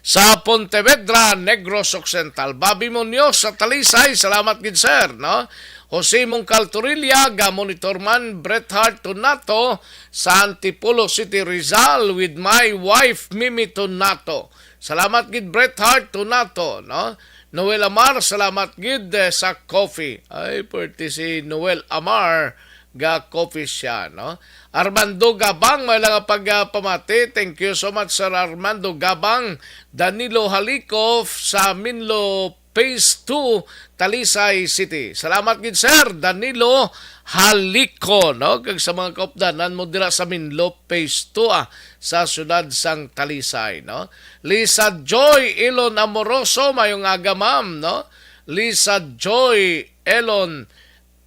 sa Pontevedra, Negros Occidental. Bobby Munoz sa Talisay, salamat gid sir, no? Jose Mongcal Torilla, monitor man Bret Hart Tonato sa Antipolo City, Rizal with my wife Mimi Tonato. Salamat gid Bret Hart Tonato, no? Noel Amar, salamat gid sa coffee. Ay, perti si Noel Amar, ga coffee siya, no? Armando Gabang, may lang pagpamati. Thank you so much, Sir Armando Gabang. Danilo Halikov sa Minlo Phase 2, Talisay City. Salamat gid, Sir Danilo Haliko, no? Kag sa mga kaupdanan mo dira sa Minlo Phase 2 sa syudad sang Talisay, no? Lisa Joy Elon Amoroso, mayong aga ma'am, no? Lisa Joy Elon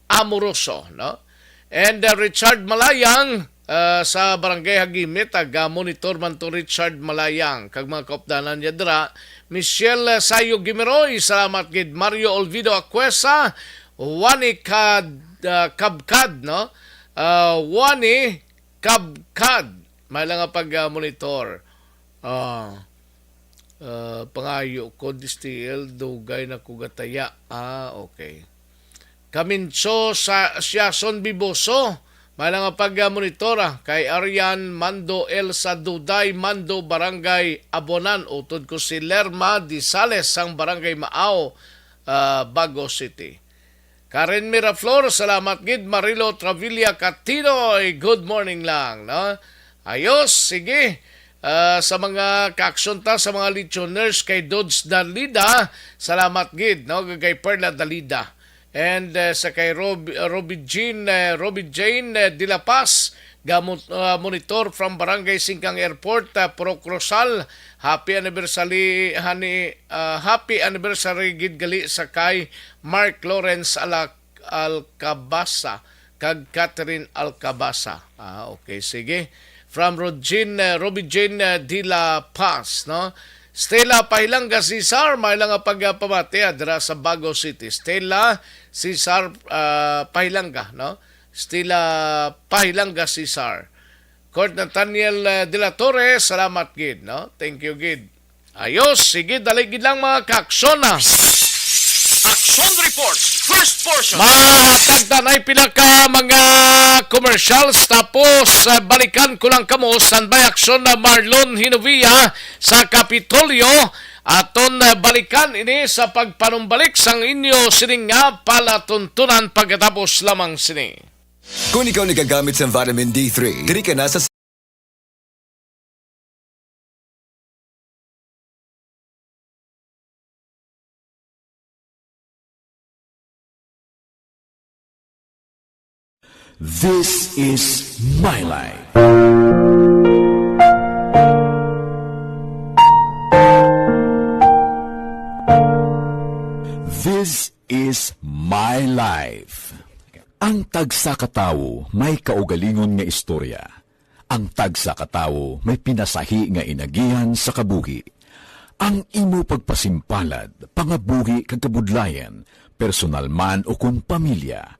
Amoroso, no? And Richard Malayang sa Barangay Hagimit, monitor man to Richard Malayang kag mga kaupdanan niya dira. Michelle Sayo Gimiroy, salamat gid. Mario Olvido Acuesa, Wani Kabkad, no? Wani Kabkad, may lang pag-monitor. Pangayo ko distiel dugay na kugataya. Okay. Kaminso sa Siason Biboso, may lang pag-monitora kay Arian Mando Elsa Duday Mando Barangay Abonan, utod ko si Lerma Di Sales sang Barangay Maaw, Bago City. Karen Miraflor, salamat gid. Marilo Travilla Catinoy, good morning lang, no? Ayos, sige. Sa mga kaksunta, sa mga lichoners kay Dodds Dalida, salamat gid, no? Kay Perla Dalida. And sa kay Robbie Jane de la Paz, monitor from Barangay Singkang Airport, Procrosal. Happy anniversary gid gali sa kay Mark Lawrence Alcabasa kag Catherine Alcabasa. Okay, sige. From Robbie Jane de la Paz, no? Stella Pahilanga Cesar, may lang pagpamati dira sa Bago City. Stella Cesar Pahilanga, no? Stella Pahilanga Cesar. Court Nathaniel De La Torre, salamat gid, no? Thank you gid. Ayos, sige, daligid lang mga kaksona. Action Report, first portion. Matagdanay pinaka mga commercials, tapos balikan ko lang kamo standby action na Marlon Hinovia sa Kapitolyo. Aton balikan ini sa pagpanumbalik sang inyo sining nga palatuntunan pagkatapos lamang sini. Kung ikaw nagagamit sa vitamin D3, diri ka na sa This is My Life. This is My Life. Ang tagsa katawo may kaugalingon nga istorya. Ang tagsa katawo may pinasahi nga inagihan sa kabuhi. Ang imo pagpasimpalad, pangabuhi kag kabudlayan, personal man o kung pamilya,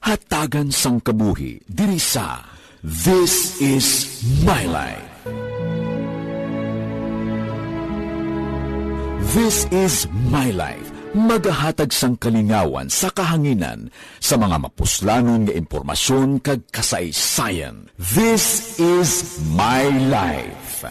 hatagan sang kabuhi diri sa This is My Life. This is My Life. Magahatag sang kalingawan sa kahanginan sa mga mapuslanon nga impormasyon kag kasaysayan. This is My Life.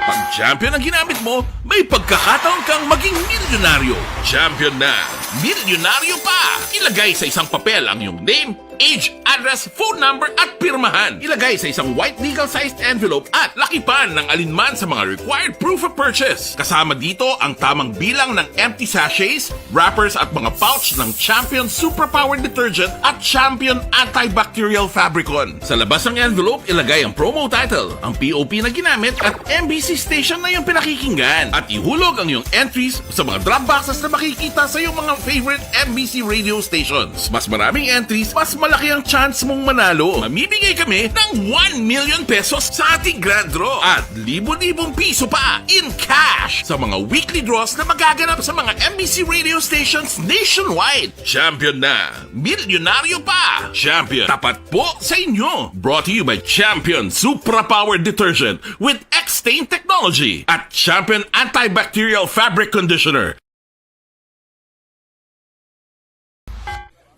Pag champion ang ginamit mo, may pagkakataon kang maging milyonaryo. Champion na! Milyonaryo pa! Ilagay sa isang papel ang iyong name, age, address, phone number at pirmahan. Ilagay sa isang white legal-sized envelope at lakipan ng alinman sa mga required proof of purchase. Kasama dito ang tamang bilang ng empty sachets, wrappers at mga pouch ng Champion Superpower Detergent at Champion Antibacterial Fabricon. Sa labas ng envelope, ilagay ang promo title, ang POP na ginamit at MBC station na iyong pinakikinggan. At ihulog ang iyong entries sa mga drop boxes na makikita sa iyong mga favorite MBC radio stations. Mas maraming entries, mas malaki ang chance mong manalo. Mamimigay kami ng 1 million pesos sa ating grand draw at libo-libong piso pa in cash sa mga weekly draws na magaganap sa mga MBC radio stations nationwide. Champion na! Milyonaryo pa! Champion, tapat po sa inyo! Brought to you by Champion Superpower Detergent with X-Stain Technology at Champion Antibacterial Fabric Conditioner.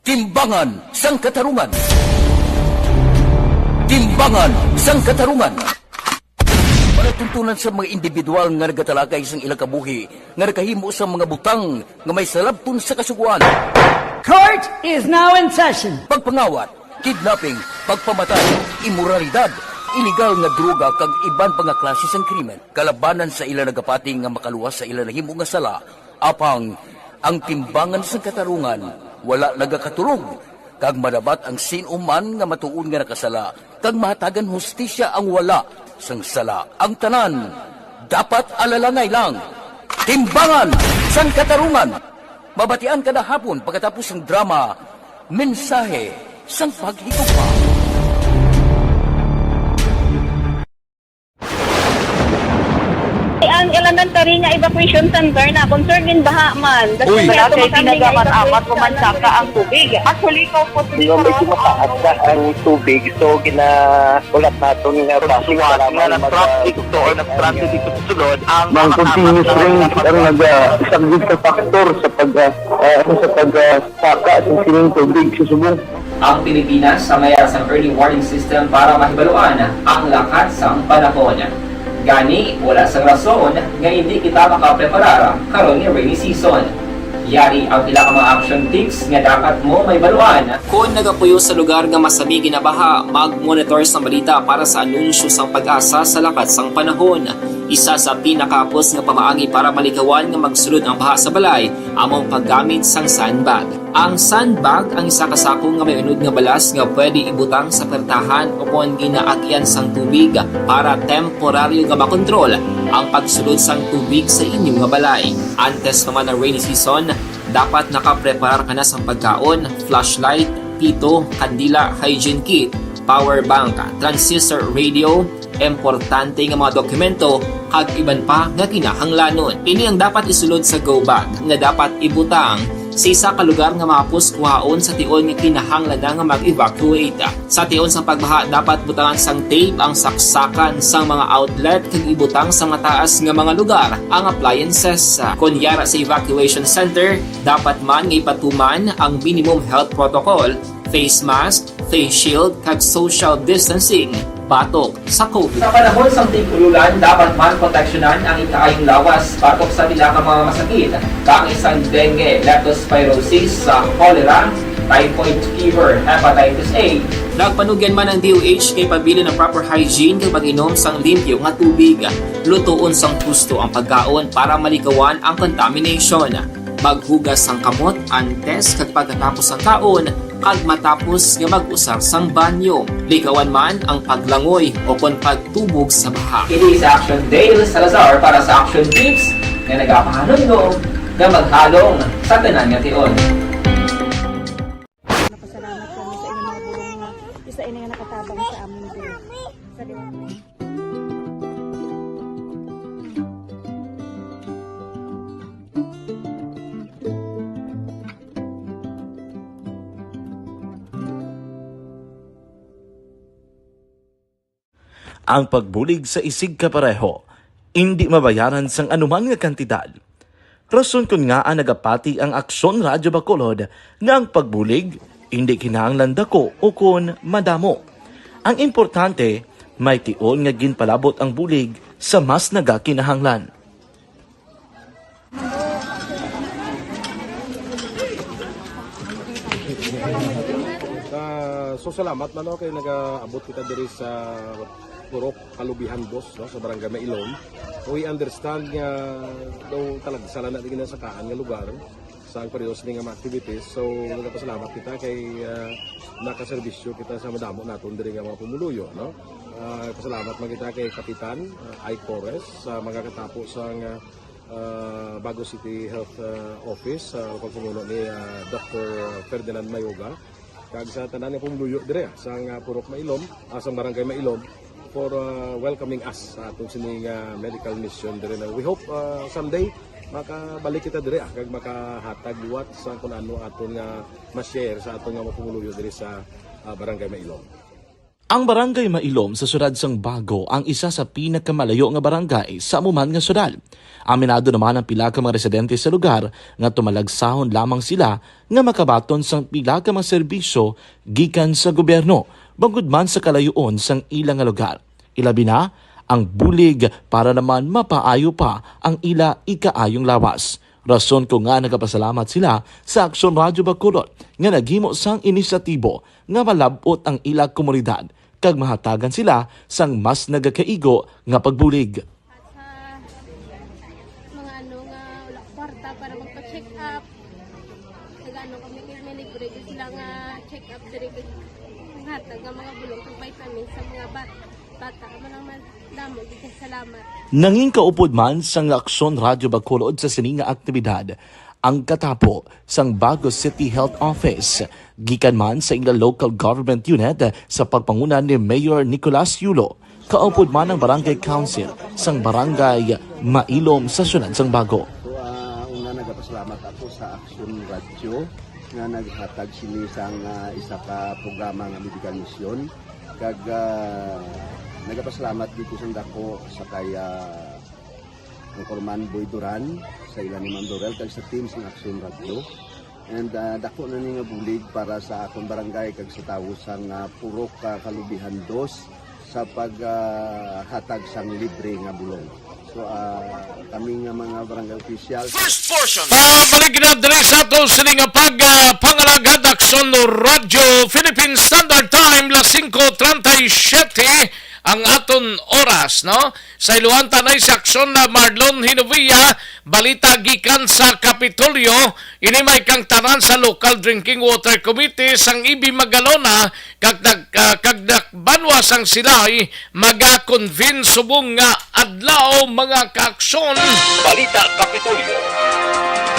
Timbangan sang katarungan. Timbangan sang katarungan. Tuntunan sa mga individual nga nagatalakay sa ilang kabuhi, nga nakahimo sa mga butang nga may salabton sa kasuguan. Court is now in session. Pagpangawat, kidnapping, pagpamatay, imoralidad, illegal nga droga kag iban pa nga klase sang krimen. Kalabanan sa ila nagapati nga makaluwas sa ila nahimo nga sala, apang ang timbangan sa katarungan wala nagakatulog. Kag madabat ang sinuman nga matuon nga nakasala, kag mahatagan hustisya ang wala sang sala. Ang tanan dapat alalangay lang. Timbangan sang katarungan. Mabatian kada hapon pagkatapos ng drama, mensahe sang paghigugma. Ang elementary nga evacuation center na concern din baha man. Uy, kasi tinagaman amat pumansaka ang tubig. Actually, ko po medyo mataas na ang tubig. So, ginaulat natin nga traffic para traffic to or nag-traffic dito sa sulod. Ang continuous rain ang nag-isang sa factor sa pagsaka sa sining tubig sa Subo. Ang Pilipinas sa mayroon sa early warning system para mahibaluan ang lakas ng panahon. Gani, wala sa rason nga hindi kita makapreparara karon ni rainy season. Yari ang pila ka mga action tips nga dapat mo may baluan. Kung nagapuyo sa lugar nga masabi ginabaha, mag-monitor sa balita para sa anunsyo sang pag-asa sa lakas sang panahon. Isa sa pinakapos nga pamaagi para malikawan nga magsulod ang baha sa balay, among paggamit sang sandbag. Ang sandbag ang isa kasako nga may unod nga balas nga pwede ibutang sa pertahan o kung ginaagyan sang tubig para temporaryo nga makontrol ang pagsulod sang tubig sa inyong nga balay. Antes naman ng rainy season, dapat nakapreparar ka na sa pagkaon, flashlight, pito, kandila, hygiene kit, power bank, transistor radio, importante nga mga dokumento kag iban pa nga kinahanglanon. Ini ang dapat isulod sa go bag nga dapat ibutang sa isa ka lugar nga mapus kuhaon sa tion nga kinahanglan nga mag-evacuate. Sa tion sa pagbaha dapat butangan sang tape ang saksakan sang mga outlet kag ibutang sa mataas nga mga lugar ang appliances. Kunyara sa evacuation center, dapat man nga ipatuman ang minimum health protocol, face mask, face shield kag social distancing. Batok sa COVID. Sa panahon sa tig-ululan, dapat man proteksyonan ang ikaayong lawas batok sa pinaka mga masakit. Kang isang dengue, leptospirosis, cholera, typhoid fever, hepatitis A. Nagpanugyan man ang DOH kay pabili ng proper hygiene kay pag-inom sang limpyo nga tubig. Lutuon sang husto ang pagkaon para malikawan ang contamination. Maghugas sang kamot antes kag pagkatapos ang kaon kag matapos nga mag-usar sang banyo. Likawan man ang paglangoy o kon pagtubog sa baha. Kini sa Action Dale Salazar para sa Action Tips nga nagapahanong nga maghalong sa tanan nga tion. Napasalamat kami sa inyong mga bulong nga isa ini nga nakatabang sa amin din. Sa Ang pagbulig sa isig kapareho, hindi mabayaran sang anuman nga kantidad. Rason kun nga ang nagapati ang Aksyon Radyo Bacolod nga ang pagbulig, hindi kinahanglan dako o kun madamo. Ang importante, may tion nga ginpalabot ang bulig sa mas nagakinahanglan. So salamat man kay nagaabot kita diri sa Purok Kalubihan Boss sa Barangay Mailom. We understand nga daw talaga sala na digina sa kaan nga lugar sa parehas ning mga activities. So nagapasalamat kita kay nakaserbisyo kita sa madamo naton diri nga mga pumuluyo, no. Pasalamat man kita kay Kapitan I. Torres sa mga katapo sa Bago City Health Office sa pagpumuno ni Dr. Ferdinand Mayoga kag sa tanan nga pumuluyo dire sa Purok Mailom, sa Barangay Mailom for welcoming us sa atong sining medical mission dire. We hope someday makabalik kita dire kag makahatag liwat sa kun ano aton nga ma-share sa aton nga mapumuluyo dire sa Barangay Mailom. Ang Barangay Mailom sa siyudad sang Bago ang isa sa pinakamalayo nga barangay sa amuman nga syudad. Aminado naman ang pila ka mga residente sa lugar nga tumalagsahon lamang sila nga makabaton sang pila ka mga serbisyo gikan sa gobyerno bangod man sa kalayoon sang ilang nga lugar. Ilabi na ang bulig para naman mapaayo pa ang ila ikaayong lawas. Rason ko nga nagapasalamat sila sa Aksyon Radyo Bacolod nga naghimo sang inisyatibo nga malabot ang ila komunidad kag mahatagan sila sang mas nagakaigo nga pagbulig. Mga ano nga wala kwarta para magpa-check up. Nagano kami libre sila nga check up dire hatag nga mga bulong kag vitamin sa mga bata mo naman damo dito salamat. Nanging kaupod man sang Aksyon Radyo Bacolod sa sining nga aktibidad ang katapo sang Bagos City Health Office gikan man sa ila local government unit sa pagpanguna ni Mayor Nicolas Yulo. Kaupod man ang Barangay Council sang Barangay Mailom sa syudad sang Bago. So una nagapasalamat ako sa Aksyon Radyo nga naghatag sini sang isa ka programa nga medical mission kag nagapasalamat dito sa dako sa kaya ang Corman Boy Duran sa ilan ni Ma'am Dorel kag sa team sa Aksyon Radyo and dako na ni nga bulig para sa akong barangay kag sa tawo sang purok kalubihan 2 sa paghatag sang libre nga bulong. So kami nga mga barangay official First portion. Balik na diri sa ato sini nga pangalagad Aksyon Radyo Philippine Standard Time la 5:37 ang aton oras, no? Sa iluhan tanay sa Aksyon na Marlon Hinovia, balita gikan sa Kapitolyo, ini may kang tanan sa Local Drinking Water Committee sang Ibi Magalona, kag banwa sang sila'y maga-convene subong nga adlaw mga kaaksyon. Balita Kapitolyo.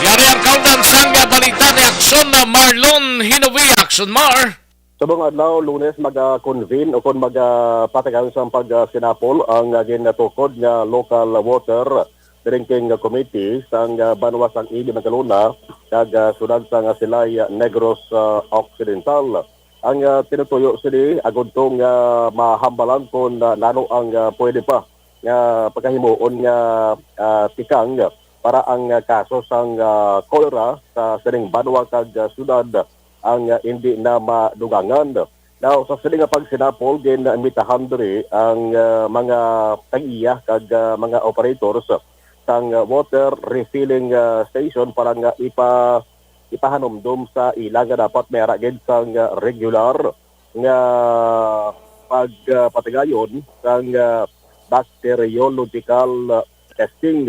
Yari ang kaunan sang balita ni Aksyon na Marlon Hinovia. Aksyon Mar. Sa mga adlaw, Lunes, mag-convene o kung mag-patagan sa pag-sinapol ang ginatukod nga Local Water Drinking Committee sang banwa sang Ibi Magalona kag sunod sang Silay Negros Occidental. Ang tinutuyo sini agud tong mahambalan kung nano ang pwede pa nga pagkahimuon nga tikang para ang kaso sang cholera sa sining banwa kag sudad ang hindi na madugangan. Now, sa sila nga pagsinapol, ginamitahan diri ang mga tag-iya kag mga operators sang water refilling station para nga ipahanumdum sa ilaga dapat may aragid sang regular nga pagpatigayon sang bacteriological testing.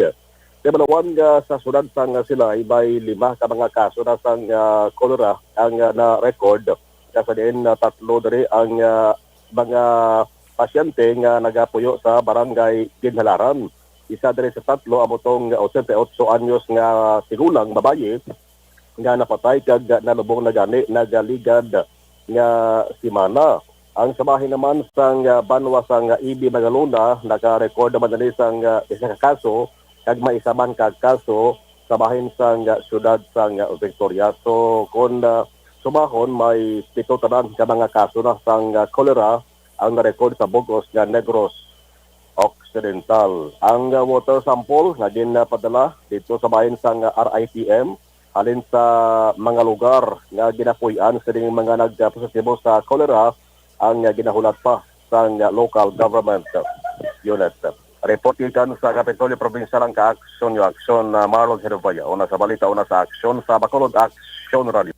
Dimanawan sa sunod sang sila may 5 ka mga kaso na sang cholera ang na-record. Kasi din 3 dari ang mga pasyente nga nagapuyo sa barangay Ginhalaran. Isa dari sa 3 amotong 88 anyos nga tigulang babaye nga napatay kag nalubong na gani nagaligad nga simana. Ang samahin naman sang banwa sang Ibi Magalona naka-record naman din sang isa ka kaso kag maisaman kag kaso sa bahin sang syudad sang Victoria. So kung sumahon may 7 tanan ka mga kaso na sang cholera ang na-record sa Bogos nga Negros Occidental. Ang water sample nga ginpadala dito sa bahin sang RITM halin sa mga lugar nga ginapuy-an sa ding mga nagpositibo sa cholera ang ginahulat pa sang local government unit. Report ikan sa Kapitolyo Provincial ang ka-aksyon yung aksyon na Marlon Hinovia. Una sa balita, una sa aksyon sa Bacolod Aksyon Radio.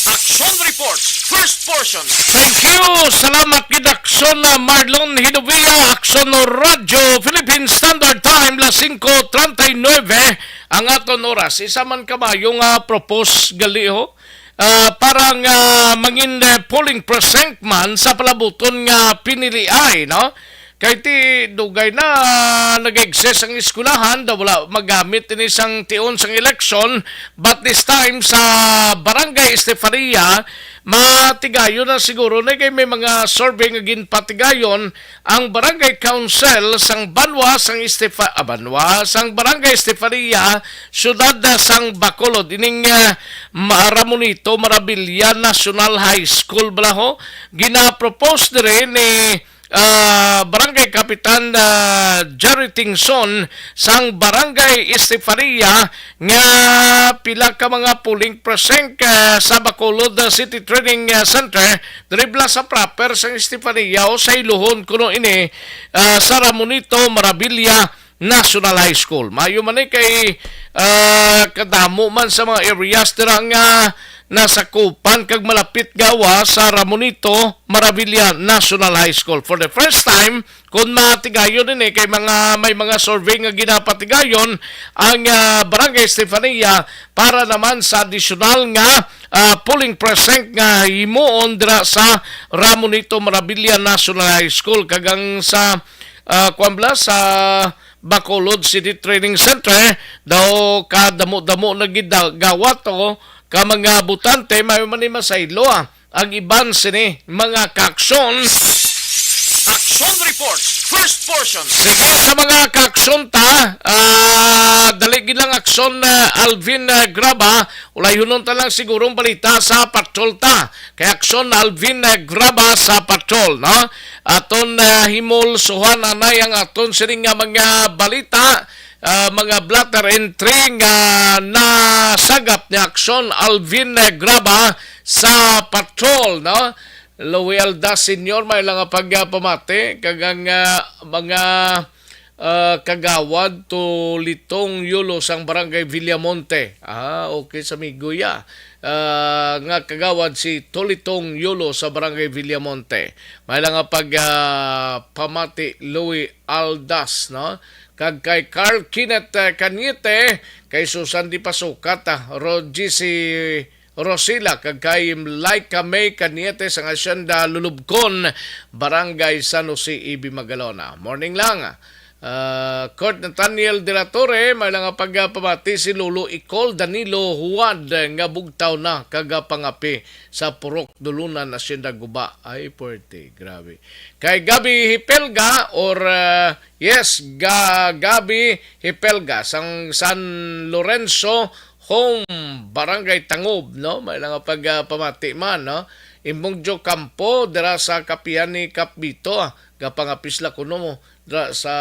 Aksyon Reports. First portion. Thank you! Salamat kid Aksyon na Marlon Hinovia. Aksyon Radyo Philippine Standard Time la 5:39 ang aton oras. Isa man kamayong propose galiho. Parang mangin polling percent man sa palabuton nga piniliay, no? Kaya ti dugay na nag-exist ang eskulahan, daw wala magamit in isang tion sang election, but this time sa Barangay Estefania, matigayon na siguro na kay may mga survey nga ginpatigayon ang Barangay Council sang Banwa sang sang Barangay Estefania, syudad sang Bacolod, ining Ramonito Marabilia National High School balaho, ginapropose dire ni Barangay Kapitan Jerry Tingson sang Barangay Estefania nga pila ka mga polling precinct sa Bacolod City Training Center dribla sa proper sa Estefania o sa iluhon kuno ini sa Ramonito Maravilla National High School. Mayo man kay kadamo man sa mga areas dira nga nasakupan kag malapit gawa sa Ramonito Maravilla National High School. For the first time, kung matigayon din kay may mga survey nga ginapatigayon ang Barangay Estefania para naman sa additional nga polling precinct nga himuon dira sa Ramonito Maravilla National High School kagang sa sa Bacolod City Training Center daw kadamo-damo na gidagawa to ka mga butante may masaylo ang iban sini mga kaakson. Action Reports, first portion. Sige, sa mga kaakson ta, daligin lang akson Alvin Graba, ulay hunon ta lang sigurong balita sa patrol ta. Kaya akson Alvin Graba sa patrol, no? Aton himol suhan anay ang aton sining nga mga balita, mga blatter entry nga nasagap ni akson Alvin Graba sa patrol, no? Loyalda Senior may lang pagpamati kagang mga kagawad to Litong Yulo sang Barangay Villamonte. Okay sa Miguya. Nga kagawad si Tolitong Yulo sa Barangay Villamonte. May lang pamati Louis Aldas, no? Kag kay Carl Kenneth Cañete, kay Susan Di Pasukat, Rogi si Rosila, kag kay Laika May Cañete sa Hacienda Lulubcon, Barangay San Jose, Ibi Magalona. Morning lang. Court Nathaniel de la Torre, may lang pagpamati si Lolo Icol Danilo Huwad nga bugtaw na kagapangapi sa Purok Dulunan, Hacienda Guba. Ay, puwerte. Grabe. Kay Gabi Hipelga or Gabi Hipelga sang San Lorenzo Home, Barangay Tangob, no? May lang pagpamati man, no? Imbong Jo Campo, dira sa kapihan ni Kapbito, gapangapisla kuno mo, dira sa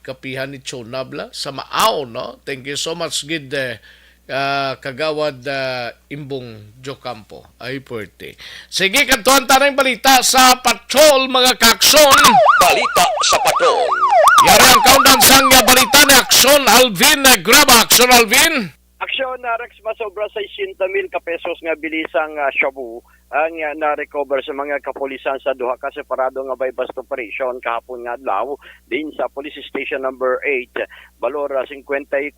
kapihan ni Chonabla, sa Maaw, no? Thank you so much, Gid, kagawad Imbong Jo Campo. Ay, puwerte. Sige, kantuan tanang balita sa patrol, mga kakson. Balita sa patrol. Yari ang countdown sang balita ni Akson Alvin Graba. Akson Alvin. Aksyon na Rex masobra sa 60,000 kapesos nga bilisang shabu ang na-recover sa mga kapulisan sa duha ka separado nga by bust operation kahapon nga adlaw din sa police station number 8. Balor 54,000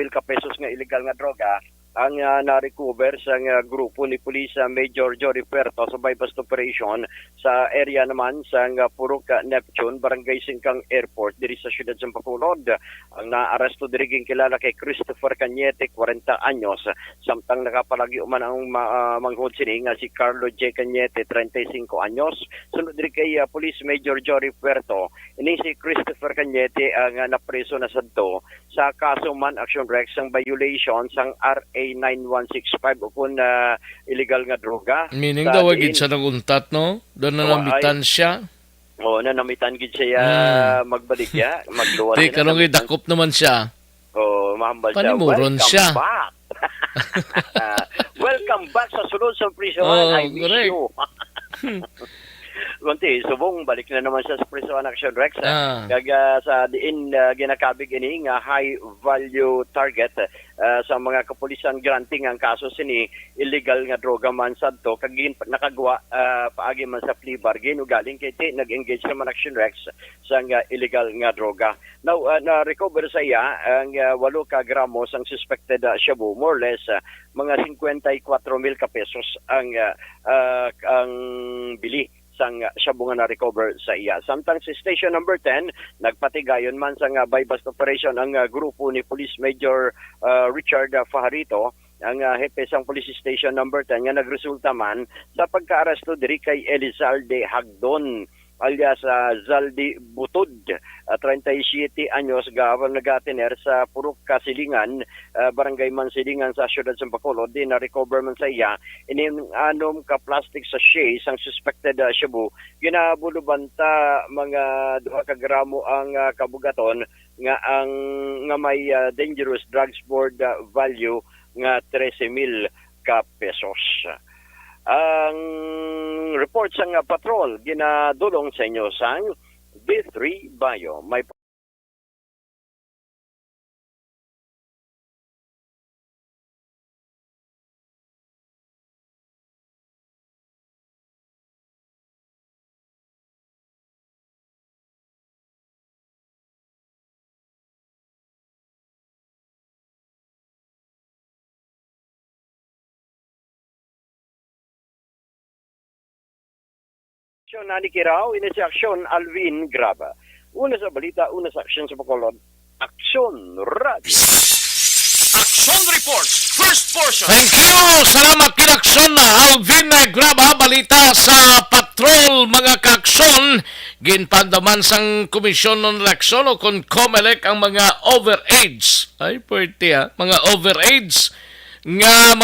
kapesos nga illegal nga droga ang na-recover sa grupo ni Police Major Jory Puerto sa bypass operation sa area naman sa Purok Neptune, Barangay Singkang Airport, diri sa siyudad sa Bacolod. Ang naaresto diriging kilala kay Christopher Cañete, 40 anyos, samtang nakapalagi uman ang manghod sini nga si Carlo J. Cañete, 35 anyos. Sunod diri kay Police Major Jory Puerto, ini si Christopher Cañete ang napreso na sadto sa kaso man action Rex ang violation sang RA 9165 ukon illegal nga droga. Meaning daw gid sa naguntat, no? Doon na namitan siya. Oo, nanamitan gid siya magbalik ya, magluwas. Di kanong dakop naman siya. Oo, mahambal siya. Panimuron siya. Back. Welcome back sa sulod sa prison. I miss you. Kunti, subong balik na naman siya sa Prison Action Rex. Kaga sa diin ginakabig ini nga high value target sa mga kapulisan granting ang kaso sini illegal nga droga man sadto kag nakagawa paagi man sa plea bargain ugaling kay nag-engage naman Action Rex sa illegal nga droga. Now na recover sa iya ang 8 ka gramos ang suspected shabu, more or less mga 54,000 kapesos ang bili sang shabu nga na-recover sa iya. Samtang sa station number 10, nagpatigayon man sa bypass operation ang grupo ni Police Major Richard Fajarito, ang hepe sang police station number 10 nga nagresulta man sa pagkaaresto diri kay Elizalde Hagdon alias Zaldi Butod, 37 anyos, nagatiner sa Purok Kasilingan, Barangay Mansilingan sa siyudad sa Bacolod. Din na-recover man sa iya, anom ka plastic sachet ang suspected shabu. Ginabulubanta mga 2 ka gramo ang kabugaton nga may dangerous drugs board value nga 13,000 ka pesos. Ang report sang patrol ginadulong sa inyo sang D3 Bayo. May Nani Kirao, ina sa aksyon Alvin Graba. Una sa balita, una sa aksyon sa Bacolod, Aksyon Radio. Action Reports, first portion. Thank you! Salamat kinaksyon na Alvin Graba. Balita sa patrol mga kaksyon. Ginpandaman sang komisyon ng eleksyon o kung COMELEC ang mga overage. Ay, pwede mga overage nga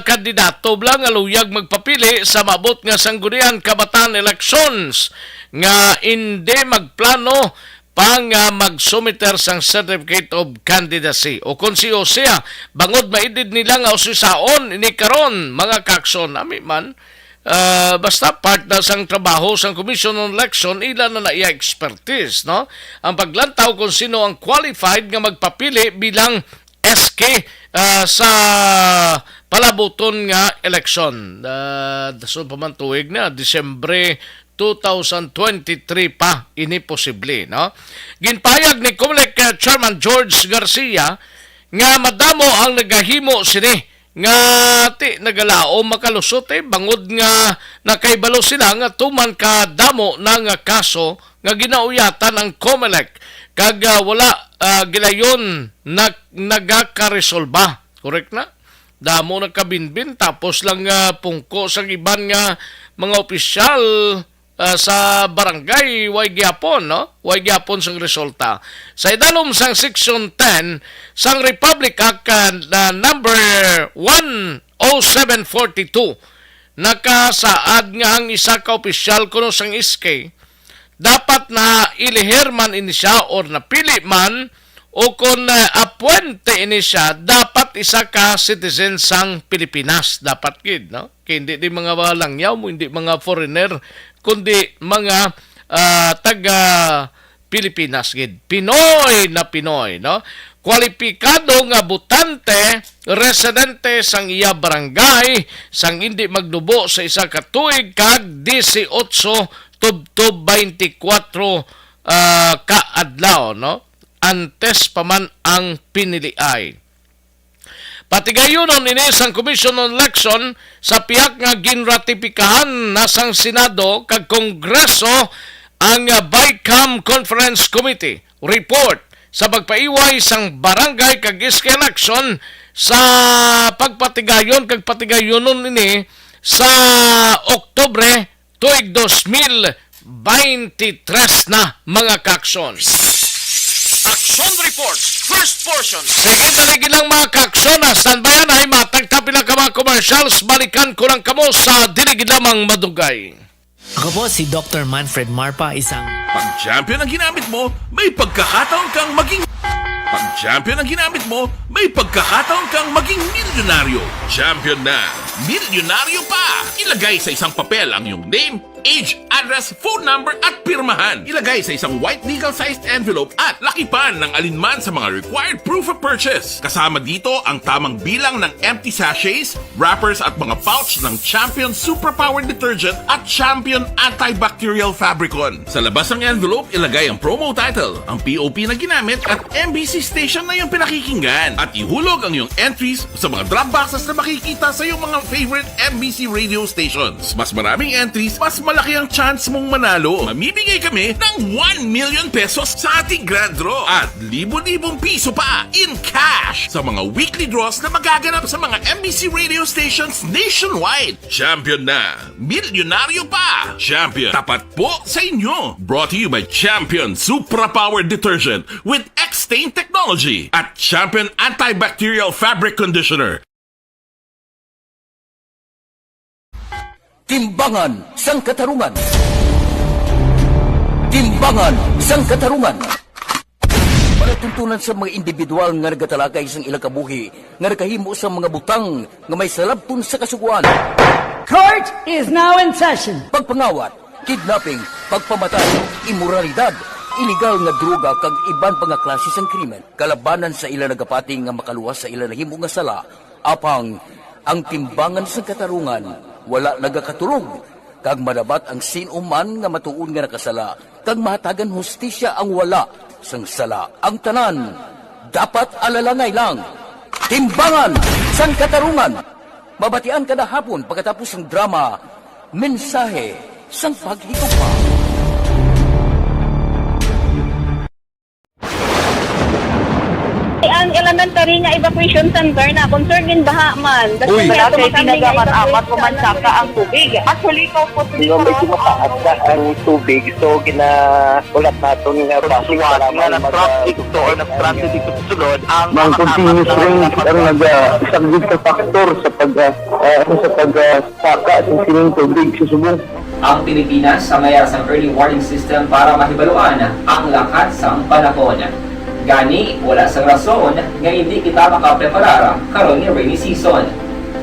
kandidato blang aluyag magpapili sa mabot nga sanggunian kabataan elections nga hindi magplano pang magsumiter sang certificate of candidacy o kung siya bangod maidid nila nga usisaon ini karon mga kakson ami man basta part na sang trabaho sang Commission on Election ilan na naiya expertise no ang paglantaw kung sino ang qualified nga magpapili bilang SK sa palabuton nga eleksyon. Dason pa man tuig na, Disyembre 2023 pa, ini posible. No? Ginpayag ni COMELEC Chairman George Garcia nga madamo ang nagahimo sini nga nagalao makalusot bangod nga nakaibalo sila nga tuman ka damo na nga kaso nga ginauyatan ang COMELEC kag wala gilayon nagakaresolba. Correct na? Damo nagkabinbin tapos lang pungko sa iban nga mga opisyal sa barangay way gyapon no? Way gyapon sang resulta. Sa idalom sang Section 10 sang Republic Act number 10742 nakasaad nga ang isa ka opisyal kuno sang SK dapat na ilihir man ini siya or napili man o kung apwente ini siya, dapat isa ka citizen sang Pilipinas. Dapat kid, no? Kaya hindi di mga langyaw mo, hindi mga foreigner, kundi mga taga Pilipinas kid. Pinoy na Pinoy, no? Kwalipikado nga butante, residente sang iya barangay, sang hindi magdubo sa isa ka tuig kag 18 tub 24 kaadlaw, no? Antes pa man ang piniliay. Patigayonon ini sang Commission on Election sa piyak nga ginratipikahan na sang Senado kag Kongreso ang BICAM Conference Committee report sa pagpaiway sang barangay kag SK election sa pagpatigayon kag patigayonon ini sa Oktubre tuig 2023 na mga kakson. Action Reports, first portion. Sige, taligi lang mga kakson. Standby na ay matagtapi lang ka mga commercials. Balikan ko lang kamo sa dilig lamang madugay. Ako po si Dr. Manfred Marpa, isang... Pag champion ang ginamit mo, may pagkakataon kang maging... Pag champion ang ginamit mo, may pagkakataon kang maging milyonaryo. Champion na, milyonaryo pa! Ilagay sa isang papel ang iyong name, age, address, phone number at pirmahan. Ilagay sa isang white legal-sized envelope at lakipan ng alinman sa mga required proof of purchase. Kasama dito ang tamang bilang ng empty sachets, wrappers at mga pouch ng Champion Superpower Detergent at Champion Antibacterial Fabricon. Sa labas ng envelope, ilagay ang promo title, ang POP na ginamit at MBC station na yung pinakikinggan. At ihulog ang iyong entries sa mga drop boxes na makikita sa iyong mga favorite MBC radio stations. Mas maraming entries, mas malaki ang chance mong manalo. Mamimigay kami ng 1 million pesos sa ating grand draw at libo-libong piso pa in cash sa mga weekly draws na magaganap sa mga MBC radio stations nationwide. Champion na, milyonaryo pa. Champion, tapat po sa inyo. Brought to you by Champion Supra Power Detergent with X-Stain Technology at Champion Antibacterial Fabric Conditioner. Timbangan sang katarungan. Timbangan sang katarungan. Panatuntunan sa mga individual nga nagatalagay sang ilang kabuhi nga nakahimo sa mga butang nga may salabton sa kasuguan. Court is now in session. Pagpangawat, kidnapping, pagpamatay, imoralidad, iligal nga droga kag iban pa nga klase sang krimen. Kalabanan sa ila nagapating nga makaluwas sa ila nahimo nga sala, apang ang timbangan sang katarungan wala nagakatulog, kag madabat ang sinuman nga matuon nga nakasala, kag mahatagan hustisya ang wala sang sala. Ang tanan, dapat alalangay lang. Timbangan sang katarungan. Mabatian kada hapon pagkatapos ng drama, mensahe sang paghigugma. Ang elementary nga evacuation center na concern din baha man. Uy, Kasi pinagamat-amat pumansaka ang tubig. Actually, ko po Yung medyo mataas na ang tubig, so ginaulat natin nga pasiwala nga na-traffic to or na-traffic dito sa sulod ang mga continuous rain ang nag-isang ka factor sa pagsaka at sining tubig sa subong. Ang Pilipinas sa mayroon ng early warning system para mahibaluan ang lakas ng panahon. Gani, wala sang rason nga hindi kita makapreparar karon ni rainy season.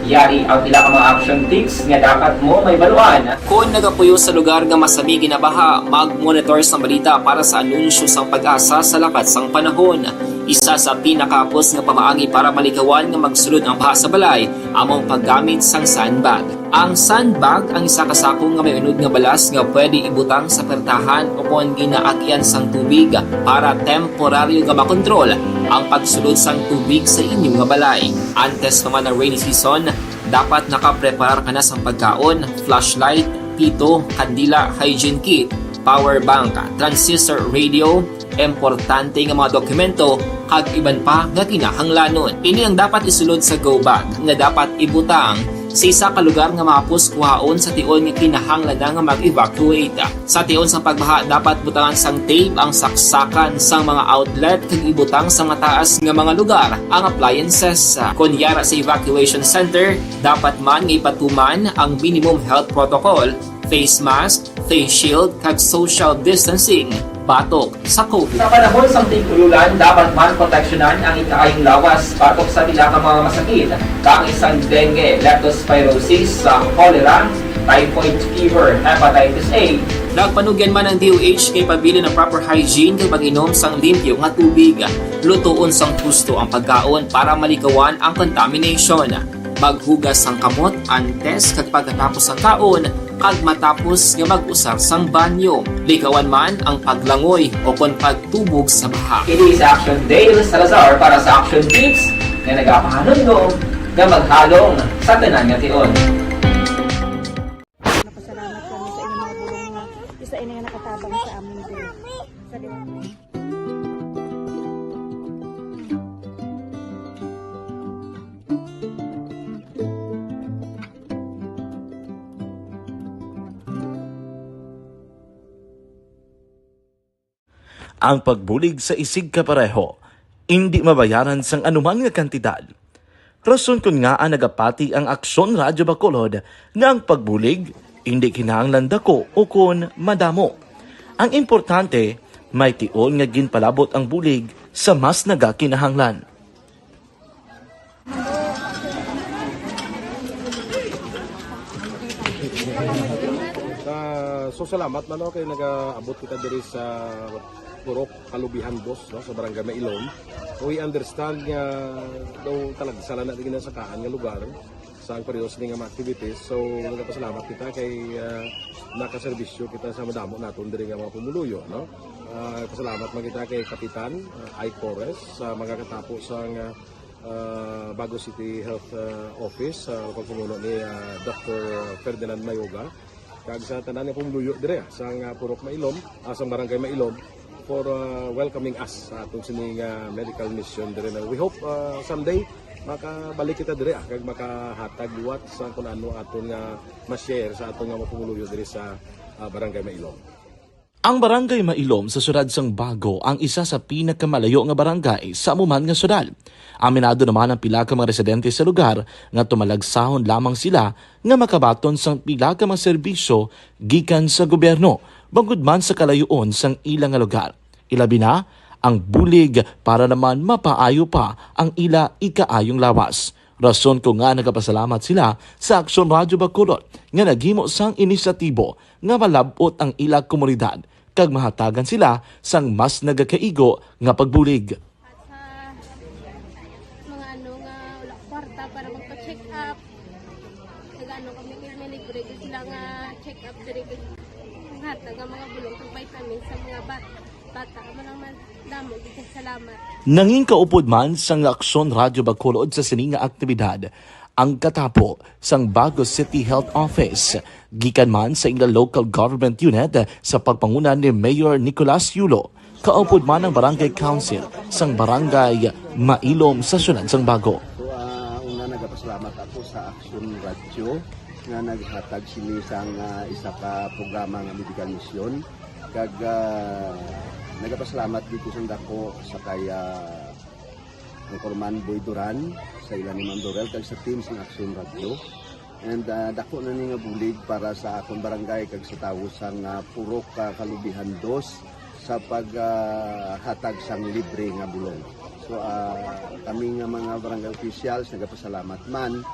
Yari ang pila ka mga action tips nga dapat mo may baluan. Kung nagapuyo sa lugar nga masami ginabaha, mag-monitor sa balita para sa anunsyo sang pag-asa sa lakas sang panahon. Isa sa pinakapos nga pamaagi para malikawan nga magsulod ang baha sa balay, among paggamit sang sandbag. Ang sandbag ang isa kasakong nga may unod nga balas nga pwede ibutang sa pertahan upon ginaagyan sang tubig para temporaryo nga makontrol ang pagsulod sang tubig sa inyong nga balay. Antes naman ng rainy season, dapat nakapreparar ka na sang pagkaon, flashlight, pito, kandila, hygiene kit, power bank, transistor radio, importante nga mga dokumento, kag iban pa nga kinahanglanon. Ini ang dapat isulod sa go bag nga dapat ibutang sa isa ka lugar nga mapus kuhaon sa tion nga kinahanglan nga mag-evacuate. Sa tion sa pagbaha dapat butangan sang tape ang saksakan sang mga outlet kag ibutang sa mataas nga mga lugar ang appliances. Kunyara sa evacuation center, dapat man nga ipatuman ang minimum health protocol, face mask, face shield kag social distancing batok sa COVID. Sa panahon sa tigululan, dapat man proteksyonan ang ikaayong lawas batok sa pila ka mga masakit, kang isang dengue, leptospirosis, cholera, typhoid fever, hepatitis A. Nagpanugyan man ang DOH kay pabili ng proper hygiene kay pag-inom sang limpyo nga tubig. Lutuon sang gusto ang pagkaon para malikawan ang contamination. Maghugas sang kamot antes kag pagkatapos ang kaon, kag matapos nga mag-usar sang banyo. Likawan man ang paglangoy o kon pagtubog sa baha. It is Action Dale Salazar para sa Action Tips nga nagapahanundong nga maghalong sa tanan nga tion. Napasalamat kami sa inyong mga bulong nga isa ina nga nakatabang sa amin din. Sa Ang pagbulig sa isig kapareho, hindi mabayaran sang anuman nga kantidad. Rason kun nga ang nagapati ang Aksyon Radyo Bacolod nga ang pagbulig, hindi kinahanglan dako o kun madamo. Ang importante, may tion nga ginpalabot ang bulig sa mas nagakinahanglan. So salamat man kay nagaabot kita diri sa Purok Kalubihan boss no sa Barangay Mailon. We understand nga daw talaga sala na din sa kaan nga lugar sa periodos ning mga activities. So nagapasalamat kita kay nakaserbisyo kita sa madamo naton diri nga mga pumuluyo no. Pasalamat man kita kay Kapitan I. Torres sa mga katapos sang Bago City Health Office sa pagpumuno ni Dr. Ferdinand Mayoga. kag sa tanan pong luyo dire sang Purok Mailom, sa Barangay Mailom for welcoming us sa atong sining medical mission dire. We hope someday makabalik kita dire kag makahatag liwat sa kung ano aton nga ma-share sa aton nga mapumuluyo dire sa Barangay Mailom. Ang Barangay Mailom sa siyudad sang Bago ang isa sa pinakamalayo nga barangay sa amuman nga siyudad. Aminado naman ang pila ka mga residente sa lugar nga tumalagsahon lamang sila nga makabaton sang pila ka mga serbisyo gikan sa gobyerno bangod man sa kalayoon sang ilang nga lugar. Ilabi na ang bulig para naman mapaayo pa ang ila ikaayong lawas. Rason ko nga nagapasalamat sila sa Aksyon Radyo Bacolod nga naghimo sang inisyatibo nga malabot ang ila komunidad kag mahatagan sila sang mas nagakaigo nga pagbulig. Mga ano nga wala kwarta para magpa-check up. Nagano kami libre sila nga check up dire ang hatag nga mga bulong ng vitamin sa mga bata man naman damo dito. Salamat. Nanging kaupod man sang Aksyon Radyo Bacolod sa sining nga aktibidad ang katapo sang Bago City Health Office gikan man sa ilang local government unit sa pagpanguna ni Mayor Nicolas Yulo. Kaupod man ang Barangay Council sang Barangay Mailom sa siyudad sang Bago. So una nagapasalamat ako sa Aksyon Radio nga naghatag sini sang isa ka programa nga medical mission kag nagapasalamat dito sa dako sa kaya ang Corman Boy Duran sa ilan ni Ma'am Dorel kag sa team sa Aksyon Radio. And dako na ni nga bulig para sa akong barangay kag sa tawo sang Purok Kalubihan 2 sa paghatag sang libre nga bulong. So kami nga mga barangay officials nagapasalamat man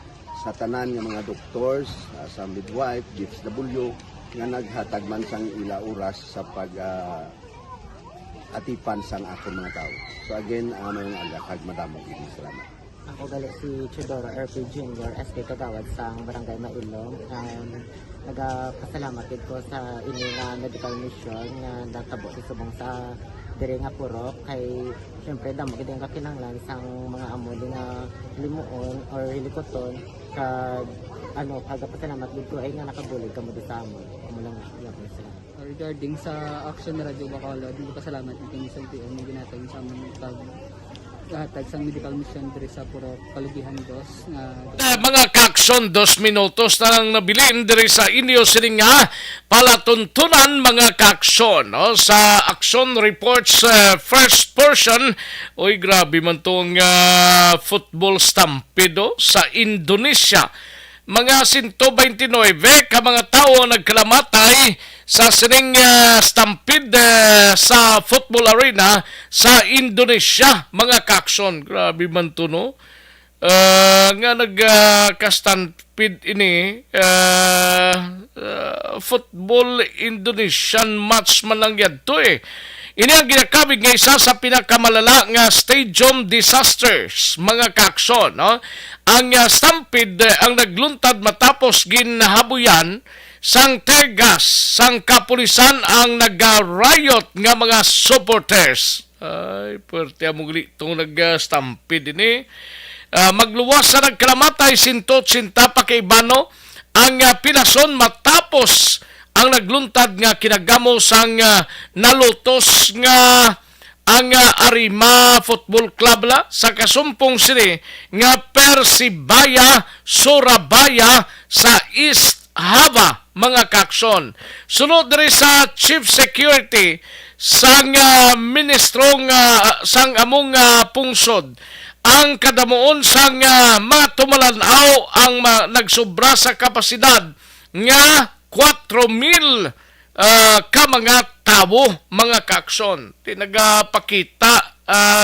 sa tanan nga mga doctors, sa midwife, DFW nga naghatag man sang ila oras sa atipan sang akong mga tao. So again, mayong agakag madamo gid salamat. Ako gali si Chidoro RP Jr. SK Kagawad sa Barangay Mailom. Nagapasalamat ko sa ini nga medical mission nga natabo subong sa diri nga Purok kay syempre damo gid ang kakinahanglan sang mga amuli nga limuon or hilikoton kag pagapasalamat gid ko ay nga nakabulig kamo sa amon. Amo lang gyapon sila. Regarding sa Aksyon Radyo Bacolod, pasalamat natin sa LTO na ginatag sa aming paghatag sa medical mission diri sa Purok Kalubihan 2. Mga kaaksyon, 2 minutos na lang nabilin diri sa inyo sining nga palatuntunan mga kaaksyon. No? Sa Aksyon Reports first portion, oy grabe man tong football stampedo sa Indonesia. Mga 129 ka mga tao nagkalamatay sa sining stampede sa football arena sa Indonesia, mga kaaksyon. Grabe man to, no? Nga nagka-stampede ini football Indonesian match man lang yan to eh. Ini ang ginakabig nga isa sa pinakamalala nga stadium disasters, mga kaaksyon. No? Ang stampede ang nagluntad matapos ginahabuyan sang tear gas, sang kapulisan ang nag-riot nga mga supporters. Ay, pwerte among itong nag-stampede ini. Magluwas sa nagkalamatay 180 pa kay Bano ang pinason matapos ang nagluntad nga kinagamo sang nalutos nga ang Arima Football Club la sa kasumpong sini nga Persibaya Surabaya sa East Java, mga kaaksyon. Sunod diri sa Chief Security sang ministrong sang among pungsod ang kadamuon sang mga tumalanaw ang nagsobra sa kapasidad nga 4,000 ka mga tao, mga kaaksyon. Nagapakita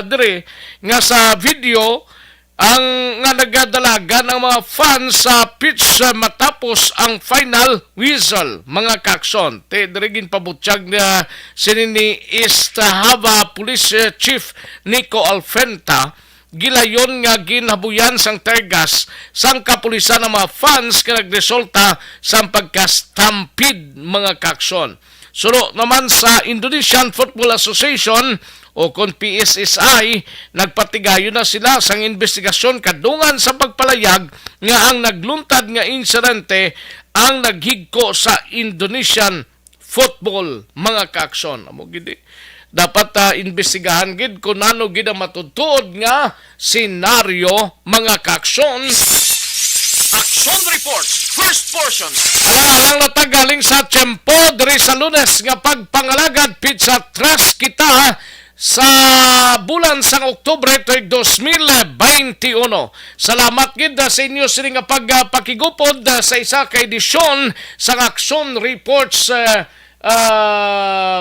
dire nga sa video ang nga nagadalaga ng mga fans sa pitch matapos ang final whistle, mga kaaksyon. Dire ginpabutyag na sinini East Java Police Chief Nico Alfenta gilayon nga ginhabuyan sang tear gas sang kapulisan ng mga fans nga nagresulta sa pagka-stampede, mga kaaksyon. Sulo naman sa Indonesian Football Association o kon PSSI, nagpatigayo na sila sang investigasyon kadungan sa pagpalayag nga ang nagluntad nga insidente ang naghigko sa Indonesian football, mga kaaksyon. Amo gid dapat investigahan gid kung ano gid ang matutuod nga senaryo, mga kaaksyon. Action Reports, first portion. Alang natagaling sa tiyempo diri sa Lunes nga pagpangalagad pizza trust kita sa bulan sang Oktubre tuig 2021. Salamat gid sa inyo sini nga pagpakigupod sa isa ka edisyon sang Action Reports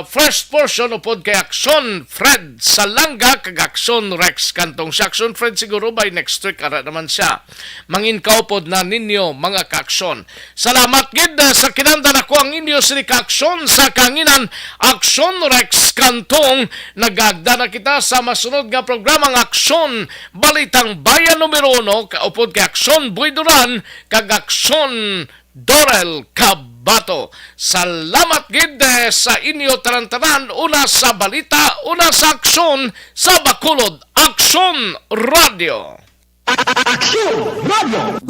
first portion upod kay Action Fred Salanga kag Action Rex kantong si Action Fred siguro by next week ara naman siya mangin kaupod na ninyo, mga kaaksyon. Salamat gid sa kinandan ako ang inyo sini kaaksyon sa kanginan Action Rex kantong nagagda na kita sa masunod nga programang Aksyon Balitang Bayan numero 1 kaupod kay Action Buiduran kag Action Dorel Cabato. Salamat gid sa inyo tanan-tanan, una sa balita, una sa aksyon sa Bacolod Action Radio. Action Radio!